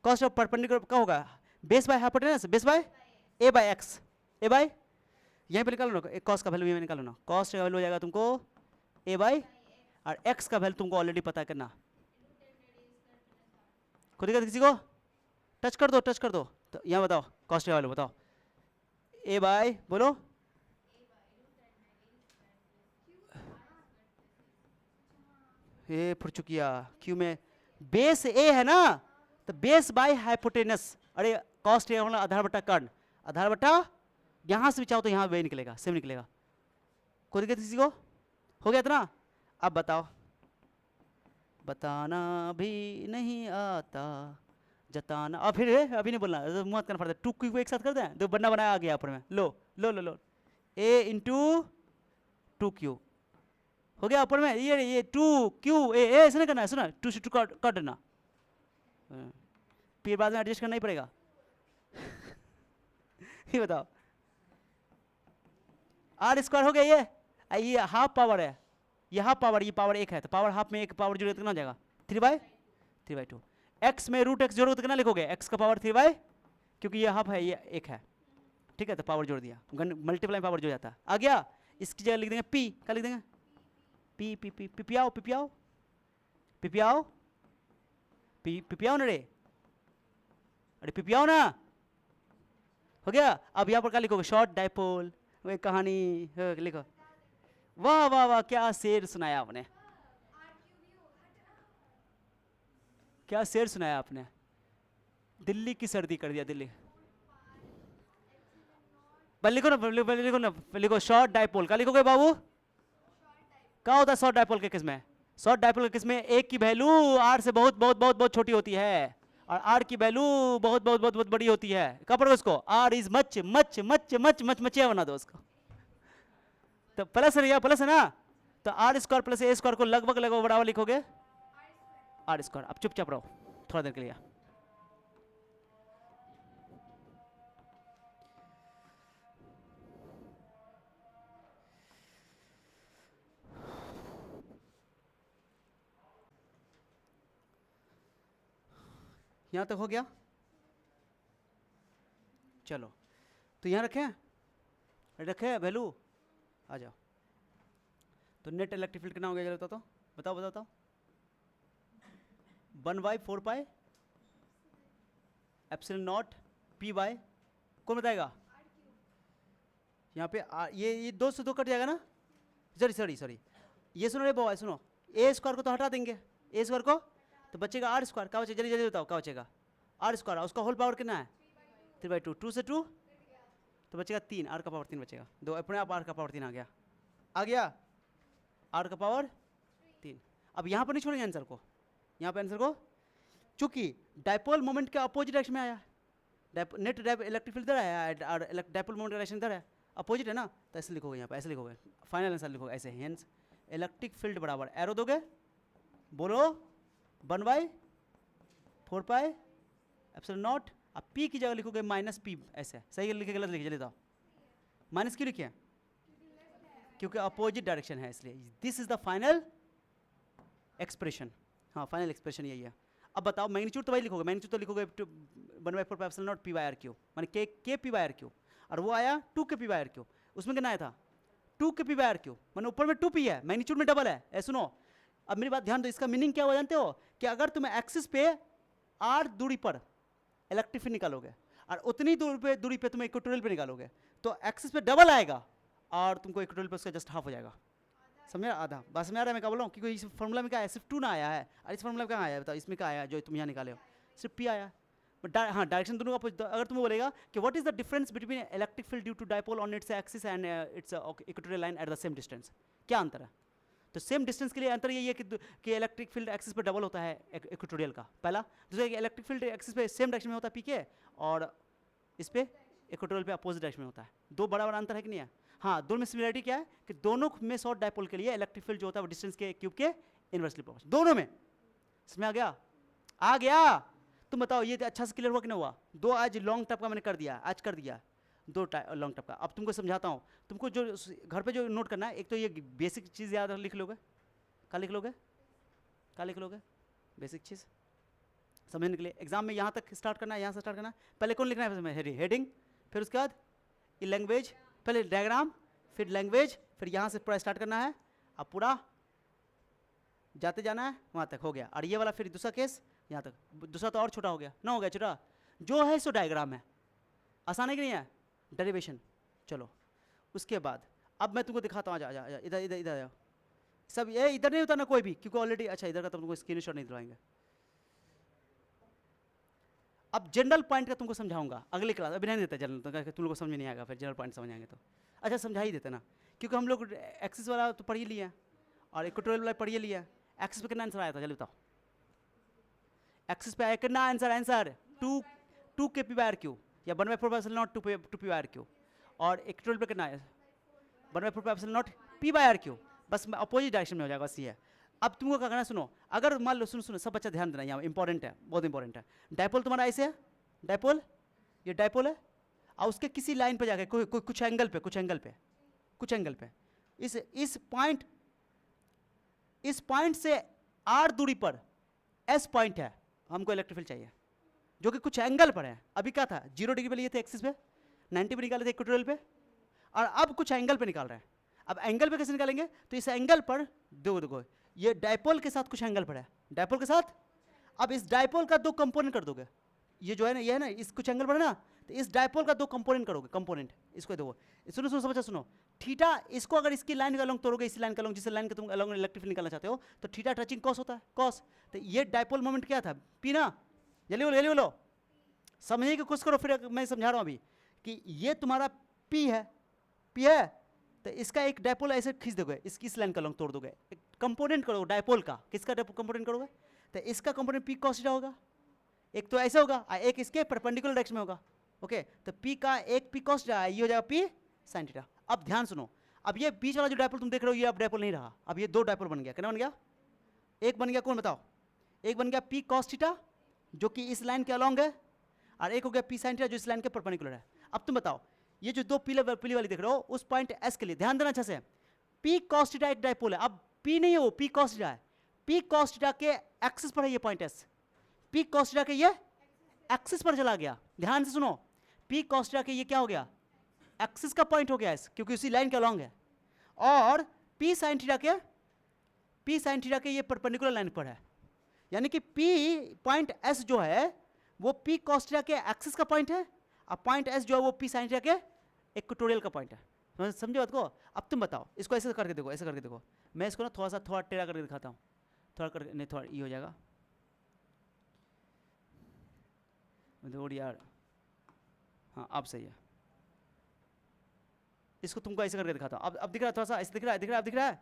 कॉस्ट ऑफ परपेंडिकुलर क्या होगा, base by hypotenuse, base by a by x, a by यहीं पे निकालो ना, कॉस्ट का वैल्यू यहीं निकालो ना, कॉस्ट का वैल्यू हो जाएगा तुमको ए बाय, और एक्स का वैल्यू तुमको ऑलरेडी पता करना। कोई दिक्कत किसी को? टच कर दो तो यहाँ बताओ कॉस्ट का वैल्यू बताओ, ए बाय बोलो, ए फुरचुकिया क्यू में बेस ए है ना, तो बेस बाय हाइपोटेनस, अरे कॉस्ट ए होना आधार बटा कर्ण, आधार बटा यहां से भी चाहो तो यहां वे निकलेगा, सेम निकलेगा। कोई दिक्कत किसी को? हो गया इतना? अब बताओ, बताना भी नहीं आता जताना, और फिर अभी नहीं बोलना, मुँह करना पड़ता है, 2 क्यू एक साथ कर दें, तो बनना बनाया आ गया ऊपर में, लो लो लो लो ए इंटू 2 क्यू हो गया ऊपर में, ये 2 क्यू ए ऐसे नहीं करना है, सुना 2 से 2 काट देना, फिर बाद में एडजस्ट करना ही पड़ेगा। ये बताओ आर स्क्वायर हो गया, ये हाफ पावर है, ये हाफ पावर, ये पावर 1 है, तो पावर हाफ में एक पावर जोड़े तो कितना हो जाएगा 3/2। एक्स में रूट एक्स जोड़ो तो कितना लिखोगे, एक्स का पावर 3/, क्योंकि ये हाफ है ये 1 है, ठीक है, तो पावर जोड़ दिया, मल्टीप्लाई पावर जोड़ जाता है। आ गया, इसकी जगह लिख देंगे पी, क्या लिख देंगे, पी पी पी पिपियाओ पिपियाओ पिपियाओ पिपियाओ ना रे, अरे पिपियाओ ना, हो गया। अब यहाँ पर क्या लिखोगे, शॉर्ट डाइपोल, वही कहानी लिखो। वाह वाह वाह, क्या शेर सुनाया आपने, क्या शेर सुनाया आपने, दिल्ली की सर्दी कर दिया दिल्ली। लिखो ना, लिखो ना, लिखो शॉर्ट डाइपोल, क्या लिखोगे बाबू, क्या होता है शॉर्ट डाइपोल के केस में, शॉर्ट डाइपोल के केस में एक की वैल्यू आर से बहुत बहुत बहुत बहुत छोटी होती है, और आर की वैल्यू बहुत बहुत बहुत बहुत बड़ी होती है। कब पढ़ो उसको, r is much much much much much मचिया बना दो उसको, तो प्लस है, प्लस है ना, तो r square plus a square को लगभग लगभग बराबर लिखोगे आर स्क्वायर। अब चुपचाप रहो थोड़ा देर के लिए, यहां तक हो गया, चलो तो यहां रखें वैल्यू, आ जाओ। तो नेट इलेक्ट्रिक फील्ड कितना हो गया, तो बताओ बताओ बताओ, 1/4 एप्सिलॉन नॉट पी बाय, कौन बताएगा, यहाँ पे ये 2 से 2 कट जाएगा ना, सॉरी ये सुनो रे बाबा, सुनो ए स्क्वायर को तो हटा देंगे, ए स्क्वायर को, तो बचेगा आर स्क्वायर, क्या बचेगा, जल्दी बताओ क्या बचेगा, आर स्क्वायर, उसका होल पावर कितना है 3/2, 2 से 2 तो बचेगा 3, आर का पावर 3 बचेगा, 2 अपने आप आर का पावर 3 आ गया आर का पावर 3। अब यहाँ पर नहीं छोड़ेंगे आंसर को, यहाँ पे आंसर को, चूंकि डाइपोल मोमेंट के अपोजिट डायरेक्शन में आया, नेट इलेक्ट्रिक फील्ड इधर आया और डाइपोल मोमेंट डायरेक्शन इधर है, अपोजिट है ना, तो ऐसे लिखोगे, यहाँ पे ऐसे लिखोगे, फाइनल आंसर लिखोगे ऐसे, हेंस इलेक्ट्रिक फील्ड बराबर एरो दोगे, बोलो 1/4 एप्सिलॉन नॉट, अब पी की जगह लिखोगे -p, ऐसे सही लिखे गलत लिखे, चलिए बताओ, माइनस क्यों लिखे, क्योंकि अपोजिट डायरेक्शन है इसलिए। This is the final expression, हाँ फाइनल एक्सप्रेशन यही है। अब बताओ मैग्नीट्यूड तो वही लिखोगे, मैग्नीट्यूड तो लिखोगे 1/4 एप्सिलॉन नॉट p/r3, माने k p/r3, और वो आया 2 k p/r3, उसमें कितना आया था 2 k p/r3, माने ऊपर में 2p है, मैग्नीट्यूड में डबल है। सुनो अब मेरी बात ध्यान दो, इसका मीनिंग क्या हुआ जानते हो, कि अगर तुम एक्सिस पे r दूरी पर इलेक्ट्रिक फील्ड निकालोगे और उतनी दूरी पे तुम इक्वेटोरियल पे निकालोगे, तो एक्सिस पे डबल आएगा और तुमको इक्वेटोरियल पे उसका जस्ट हाफ हो जाएगा, समझ आधा बस में आ रहा है, मैं क्या बोल रहा हूँ, क्योंकि इस फॉर्मूला में क्या है, सिर्फ 2 ना आया है, और इस फॉर्मूला में क्या आया है बताओ, इसमें क्या आया है जो तुम यहाँ निकाले हो, सिर्फ P आया है। बट हाँ, डायरेक्शन दोनों का अगर तुम्हें बोलेगा कि what is the difference between electric field due to dipole on its axis and its equatorial line at the same distance, क्या अंतर है? तो सेम डिस्टेंस के लिए अंतर यही है कि इलेक्ट्रिक फील्ड एक्सिस पे डबल होता है इक्वेटोरियल का, पहला। दूसरा इलेक्ट्रिक फील्ड एक्सिस पे सेम डायरेक्शन में होता है पी के, और इस पे इक्वेटोरियल पे अपोजिट डायरेक्शन में होता है। दो बड़ा बड़ा अंतर है कि नहीं है? हाँ, दोनों में सिमिलरिटी क्या है कि दोनों में शॉर्ट डायपोल के लिए इलेक्ट्रिक फील्ड जो होता है वो डिस्टेंस के क्यूब के इनवर्सली प्रोपोर्शनल, दोनों में। इसमें आ गया? आ गया। तुम बताओ ये अच्छा से क्लियर हुआ कि नहीं हुआ? दो आज लॉन्ग टर्म का मैंने कर दिया, आज कर दिया दो लॉन्ग टर्म का। अब तुमको समझाता हूँ, तुमको जो घर पे जो नोट करना है, एक तो ये बेसिक चीज़ याद लिख लोगे, क्या लिख लोगे, क्या लिख लोगे? बेसिक चीज़ समझने के लिए एग्जाम में यहाँ तक स्टार्ट करना है, यहाँ से स्टार्ट करना है। पहले कौन लिखना है? हेडिंग, फिर उसके बाद ये लैंग्वेज, पहले डायग्राम, फिर लैंग्वेज, फिर यहाँ से पूरा स्टार्ट करना है। अब पूरा जाते जाना है वहाँ तक, हो गया। और ये वाला फिर दूसरा केस यहाँ तक, दूसरा तो और छोटा हो गया ना, हो गया छोटा। जो है सो डायग्राम है, आसान है कि नहीं है? डेरिवेशन। चलो उसके बाद अब मैं तुमको दिखाता हूँ, आ जा इधर इधर इधर आओ। सब ये इधर नहीं होता ना कोई भी, क्योंकि ऑलरेडी अच्छा इधर का तो तुमको स्क्रीनशॉट नहीं दिलवाएंगे। अब जनरल पॉइंट का तुमको समझाऊंगा अगली क्लास, अभी नहीं देता जनरल, तो तुम लोग को समझ में नहीं आएगा, फिर जनरल पॉइंट समझ आएंगे तो अच्छा समझा ही देते ना, क्योंकि हम लोग एक्सिस वाला तो पढ़ ही लिया और इक्वेटोरियल वाला पढ़ ही लिया। एक्सिस पे कितना आंसर आया था जल्दी बताओ? एक्सिस पे आया कितना आंसर? आंसर 2 kp/r³ या 1/4π0 2 p/r³। और इक्वेटोरियल पे कितना आया? 1/4π0 p/r³। बस अपोजिट डायरेक्शन में हो जाएगा, बस ये है। अब तुमको क्या करना, सुनो, अगर मान लो, सुनो सब बच्चा ध्यान देना, यहाँ इंपॉर्टेंट है, बहुत इंपॉर्टेंट है। डायपोल तुम्हारा ऐसे है, डायपोल, ये डायपोल है, और उसके किसी लाइन पे जाके कुछ एंगल पे इस पॉइंट से r दूरी पर s पॉइंट है, हमको इलेक्ट्रिक फील्ड चाहिए जो कि कुछ एंगल पर है। अभी क्या था, 0 डिग्री पे लिए थे एक्सिस पे, 90 पे निकाले थे इक्वेटोरियल पे, और अब कुछ एंगल पे निकाल रहे हैं। अब एंगल पे कैसे निकालेंगे? तो इस एंगल पर देखो ये डायपोल के साथ कुछ एंगल पर है, डायपोल के साथ। अब इस डायपोल का 2 कंपोनेंट कर दोगे, ये जो है ना, ये है ना, इस कुछ एंगल पर है ना, तो इस डायपोल का 2 कंपोनेंट करोगे, कंपोनेंट इसको देखो, सुनो सब बच्चा सुनो। थीटा, इसको अगर इसकी लाइन का अलोंग तोड़ोगे, इसी लाइन का अलोंग, जिस लाइन का तुम अलोंग इलेक्ट्रिक फील्ड निकालना चाहते हो, तो थीटा टचिंग कॉस होता है, कॉस। तो ये डायपोल मोमेंट क्या था? पी ना, जल्दी बोलो समझने की कोशिश करो, फिर मैं समझा रहा हूँ अभी कि ये तुम्हारा पी है, तो इसका एक डायपोल ऐसे खींच दोगे, इस लाइन का लॉन्ग तोड़ दोगे, एक कंपोनेंट करोगे डायपोल का, किसका कंपोनेंट करोगे? तो इसका कंपोनेंट पी कॉस थीटा होगा, एक तो ऐसे होगा, एक इसके परपेंडिकुलर डायरेक्शन में होगा। ओके, तो पी का एक पी कॉस थीटा, ये हो जाएगा पी साइन थीटा। अब ध्यान सुनो, अब ये बीच वाला जो डायपोल तुम देख रहे हो, ये अब डायपोल नहीं रहा, अब ये 2 डायपोल बन गया। कितना बन गया? एक बन गया, कौन बताओ? एक बन गया पी कॉस थीटा जो कि इस लाइन के अलॉन्ग है, और एक हो गया पी साइन थीटा जो इस लाइन के परपेंडिकुलर है। अब तुम बताओ, ये जो 2 पीली वाली देख रहे हो, उस पॉइंट एस के लिए ध्यान देना अच्छा से, पी कॉस थीटा एक डायपोल है। अब पी नहीं हो, पी कॉस थीटा है, पी कॉस थीटा के एक्सिस पर है ये point S, P cos theta के ये एक्सिस पर चला गया। ध्यान से सुनो, पी कॉस थीटा के ये क्या हो गया? एक्सिस का पॉइंट हो गया एस, क्योंकि उसी लाइन के अलॉन्ग है। और पी साइन थीटा के ये परपेंडिकुलर लाइन पर है, यानी कि पी पॉइंट एस जो है वो पी कॉस थीटा के एक्सिस का पॉइंट है, और पॉइंट एस जो है वो पी साइन थीटा के इक्वेटोरियल का पॉइंट है। समझे बात को? अब तुम बताओ, इसको ऐसे करके देखो, ऐसे करके देखो, मैं इसको ना थोड़ा टेढ़ा करके दिखाता हूँ, थोड़ा करके, नहीं थोड़ा ये हो जाएगा यार, हाँ अब सही है। इसको तुमको ऐसे करके दिखाता हूँ, अब दिख रहा है, थोड़ा सा ऐसे दिख रहा है।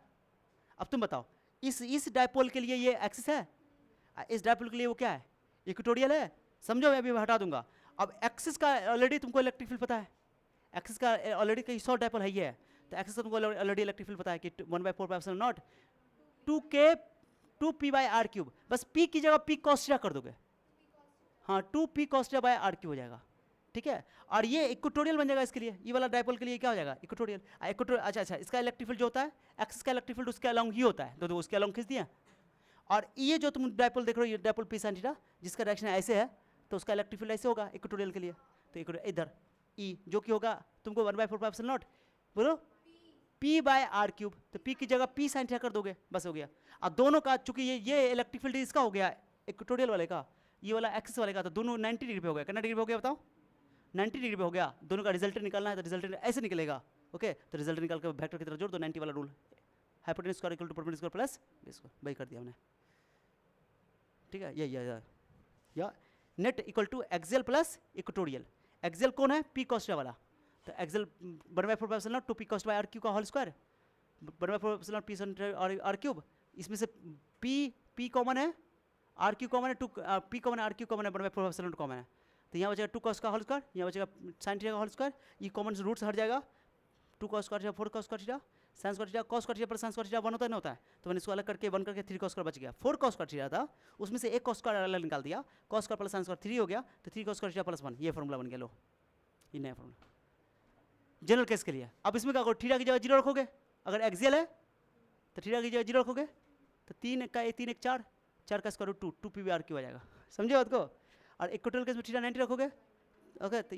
अब तुम बताओ, इस डायपोल के लिए ये एक्सिस है, इस डायपोल के लिए वो क्या है? इक्वेटोरियल है। समझो, मैं अभी हटा दूंगा। अब एक्सिस का ऑलरेडी तुमको इलेक्ट्रिक फील्ड पता है, एक्सिस का ऑलरेडी कई 100 डायपोल है ये है, तो एक्सिस का तुमको ऑलरेडी इलेक्ट्रिक फील्ड पता है कि 1/4π0 2 p/r³। बस p की जगह p cos थीटा कर दोगे, हाँ 2 p cos θ/r³ हो जाएगा, ठीक है। और ये इक्वेटोरियल बन जाएगा इसके लिए, ये वाला डायपोल के लिए क्या हो जाएगा? इक्वेटोरियल। अच्छा, इसका इलेक्ट्रिक फील्ड जो होता है, एक्सिस का इलेक्ट्रिक फील्ड उसके अलॉन्ग ही होता है, तो उसके अलॉन्ग खींच दिया। और ये जो तुम डायपोल देख रहे हो, ये डायपोल पी साइन थीटा जिसका डायरेक्शन ऐसे है, तो उसका इलेक्ट्रिक फील्ड ऐसे होगा इक्वेटोरियल के लिए। तो इधर ई जो कि होगा तुमको 1/4π0 बोलो p/r³, तो p की जगह p साइन थीटा कर दोगे, बस हो गया। अब दोनों का चूंकि ये इलेक्ट्रिक फील्ड इसका हो गया इक्वेटोरियल वाले का, ये वाला एक्सिस वाले का, तो दोनों 90 डिग्री पे हो गया। कितना डिग्री पे हो गया बताओ? 90 डिग्री पे हो गया। दोनों का रिजल्ट निकालना है, तो रिजल्ट ऐसे निकलेगा। ओके, तो रिजल्ट निकाल कर वेक्टर की तरफ जोड़ दो, 90 वाला rule hypotenuse square equal to perpendicular square plus base square, वही कर दिया हमने, ठीक है। या net equal to axial plus equatorial. Axial कौन है? पी कॉस्ट वाला, तो axial 1/4 two P cos by R cube का होल स्क्वायर 1/4 पी और आर क्यूब। इसमें से पी कॉमन है, आर क्यू कॉमन है, पी कॉमन है, आर क्यू कॉमन है, 1/4 कॉमन है, तो यहाँ बचेगा 2 cos का होल स्क्वायर, यहाँ बचेगा sin थीटा का होल स्क्वायर, ये कॉमन रूट से हट जाएगा, 2 cos square theta 4 cos square theta, sin square theta cos square theta plus sin square theta 1 होता है, नहीं होता है, तो मैंने इसको अलग करके 1 करके 3 cos स्क्वायर बच गया। 4 cos स्क्वायर थीटा था, उसमें से एक cos स्क्वायर अलग निकाल दिया, cos square plus sin square 3 हो गया, तो 3 cos स्क्वायर थीटा प्लस 1, ये फॉर्मूला बन गया। लो ये नया फॉर्मूला जनरल केस के लिए। अब इसमें क्या करो, थीटा की जगह 0 रखोगे, अगर एक्सियल है तो थीटा की जगह 0 रखोगे, तो 3 का 3 1 4, 4 का square root 2 P R Q आ जाएगा, समझे बात को। और इक्वेटोरियल केस में थीटा 90 रखोगे, ओके, तो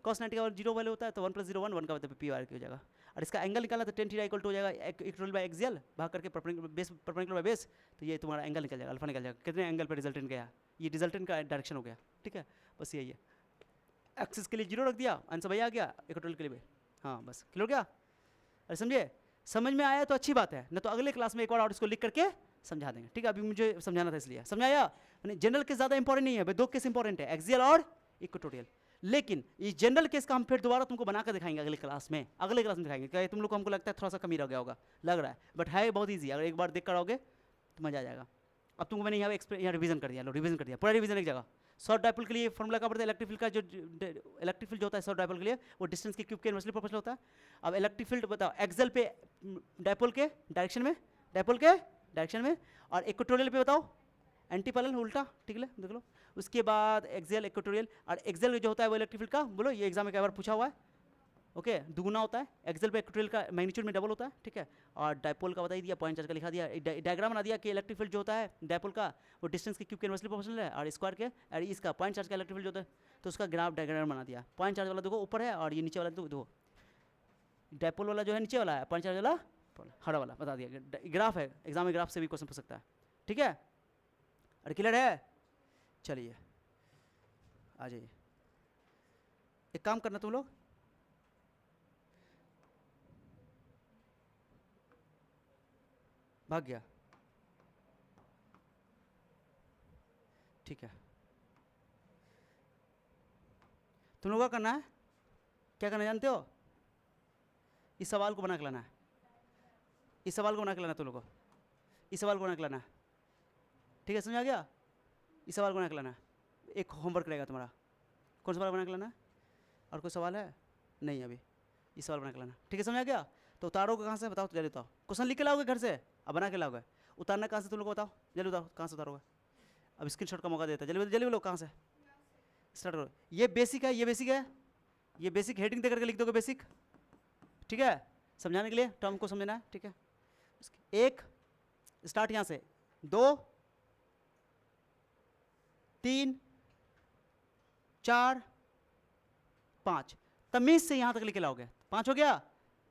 cos 90 का 0 वैल्यू होता है, तो 1 + 0 1 का मतलब पी आर क्यू हो जाएगा। और इसका एंगल निकालना तो tan थीटा इक्वल टू हो जाएगा इक्वेटोरियल बाय एक्सियल भाग करके परपेंडिकुलर बाय बेस, तो ये तुम्हारा एंगल निकल जाएगा, अल्फा निकल जाएगा, कितने एंगल पे रिजल्टेंट गया, ये रिजल्टेंट का डायरेक्शन हो गया, ठीक है। बस यही है, एक्सिस के लिए 0 रख दिया, आंसर वही आ गया, इक्वेटोरियल के लिए भी, हाँ बस क्लियर हो गया। अरे समझिए, समझ में आया तो अच्छी बात है, न तो अगले क्लास में एक बार और इसको लिख करके समझा देंगे, ठीक है। अभी मुझे समझाना था इसलिए समझाया। जनरल केस ज़्यादा इंपॉर्टेंट नहीं है, 2 केस इंपॉर्टेंट है, एक्सियल और इक्वेटोरियल। लेकिन ये जनरल केस का हम फिर दोबारा तुमको बनाकर दिखाएंगे अगले क्लास में, दिखाएंगे। क्या तुम लोग को हमको लगता है थोड़ा सा कमी रह गया होगा, लग रहा है, बट है बहुत ईजी, अगर एक बार देख कर आओगे तो मजा आ जाएगा। अब तुमको मैंने यहाँ रिवीजन कर दिया, लो रिवीजन कर दिया, पूरा रिवीजन एक जगह। शॉर्ट डायपोल के लिए फॉर्मूला क्या पड़ता है, इलेक्ट्रिक फील्ड का जो इलेक्ट्रिक फील्ड जो होता है शॉर्ट डायपोल के लिए, वो डिस्टेंस के क्यूब के इनवर्सली प्रोपोर्शनल होता है। अब इलेक्ट्रिक फील्ड बताओ एक्सियल पे डायपोल के डायरेक्शन में, और इक्वेटोरियल पे बताओ एंटी पैरेलल उल्टा, ठीक है, देख लो। उसके बाद एक्सियल इक्वेटोरियल, और एक्सियल जो होता है वो इलेक्ट्रिक फील्ड का, बोलो ये एग्जाम में कई बार पूछा हुआ है, ओके, दुगुना होता है, एक्सियल पे इक्वेटोरियल का मैग्नीट्यूड में डबल होता है, ठीक है। और डायपोल का बता ही दिया, पॉइंट चार्ज का लिखा दिया, डायग्राम बना दिया कि इलेक्ट्रिक फील्ड जो होता है डायपोल का वो डिस्टेंस के क्यूब के इनवर्सली प्रोपोर्शनल है, और स्क्वायर के, और इसका पॉइंट चार्ज का इलेक्ट्रिक फील्ड जो होता है, तो उसका ग्राफ डायग्राम बना दिया। पॉइंट चार्ज वाला देखो ऊपर है, और ये नीचे वाला देखो, डायपोल वाला जो है नीचे वाला है, पॉइंट चार्ज वाला हरा वाला, बता दिया, ग्राफ है, एग्जाम में ग्राफ से भी क्वेश्चन पूछ सकता है, ठीक है। अरे क्लियर है, चलिए आ जाइए। एक काम करना तुम लोग, भाग गया, ठीक है। तुम लोग क्या करना है, क्या करना जानते हो, इस सवाल को बना के लाना है, इस सवाल को बना के लाना तुम लोग को, इस सवाल को बना के लाना है, ठीक है, समझ आ गया। इस सवाल को बना के लाना है, एक होमवर्क रहेगा तुम्हारा। कौन सा सवाल बना के लाना है, और कोई सवाल है नहीं अभी, इस सवाल बना के लाना, ठीक है, समझ आ गया। तो उतारोगे कहाँ से बताओ, तो जल्दी बताओ, क्वेश्चन लिख के लाओगे घर से, अब बना के लाओगे, उतारना कहाँ से तुम लोग बताओ, जल्दी बताओ कहाँ से उतारोगे, अब स्क्रीनशॉट का मौका देता है, जल्दी जल्दी लोग कहाँ से स्टार्ट करो। ये बेसिक है, ये बेसिक है, ये बेसिक हेडिंग दे करके लिख दोगे बेसिक, ठीक है, समझाने के लिए टर्म को समझना है, ठीक है। एक स्टार्ट यहाँ से, 2 3 4 5, तमीज से यहाँ तक लिखे लाओगे, 5 हो गया।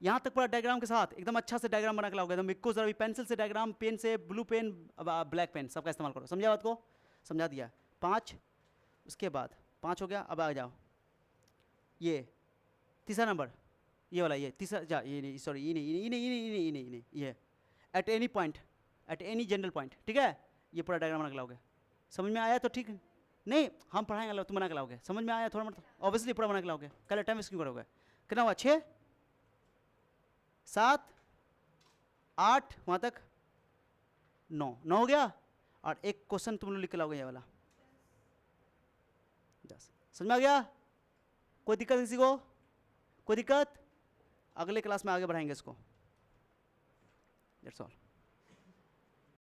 यहाँ तक पूरा डायग्राम के साथ एकदम अच्छा से डायग्राम बना के लाओगे, एकदम इक्को जरा पेंसिल से डायग्राम, पेन से, ब्लू पेन, ब्लैक पेन, सबका इस्तेमाल करो, समझा बात को, समझा दिया। 5, उसके बाद 5 हो गया, अब आ जाओ ये तीसरा नंबर, ये वाला, ये तीसरा जा, ये नहीं, सॉरी, ये नहीं, ये eight any point, at any general point, ठीक है, ये पूरा डायग्राम बना के लाओगे। समझ में आया तो ठीक, नहीं हम पढ़ाएंगे, तुम बना के लाओगे, समझ में आया थोड़ा मतलब, ऑब्वियसली पूरा बना के लाओगे, कल टाइम वेस्ट क्यों करोगे। कितना हुआ, 6 7 8, वहाँ तक 9 हो गया, और एक क्वेश्चन तुम लोग लिख के लाओगे ये वाला 10। समझ में आ गया, कोई दिक्कत किसी को, कोई दिक्कत, अगले क्लास में आगे बढ़ाएंगे इसको, दैट्स ऑल।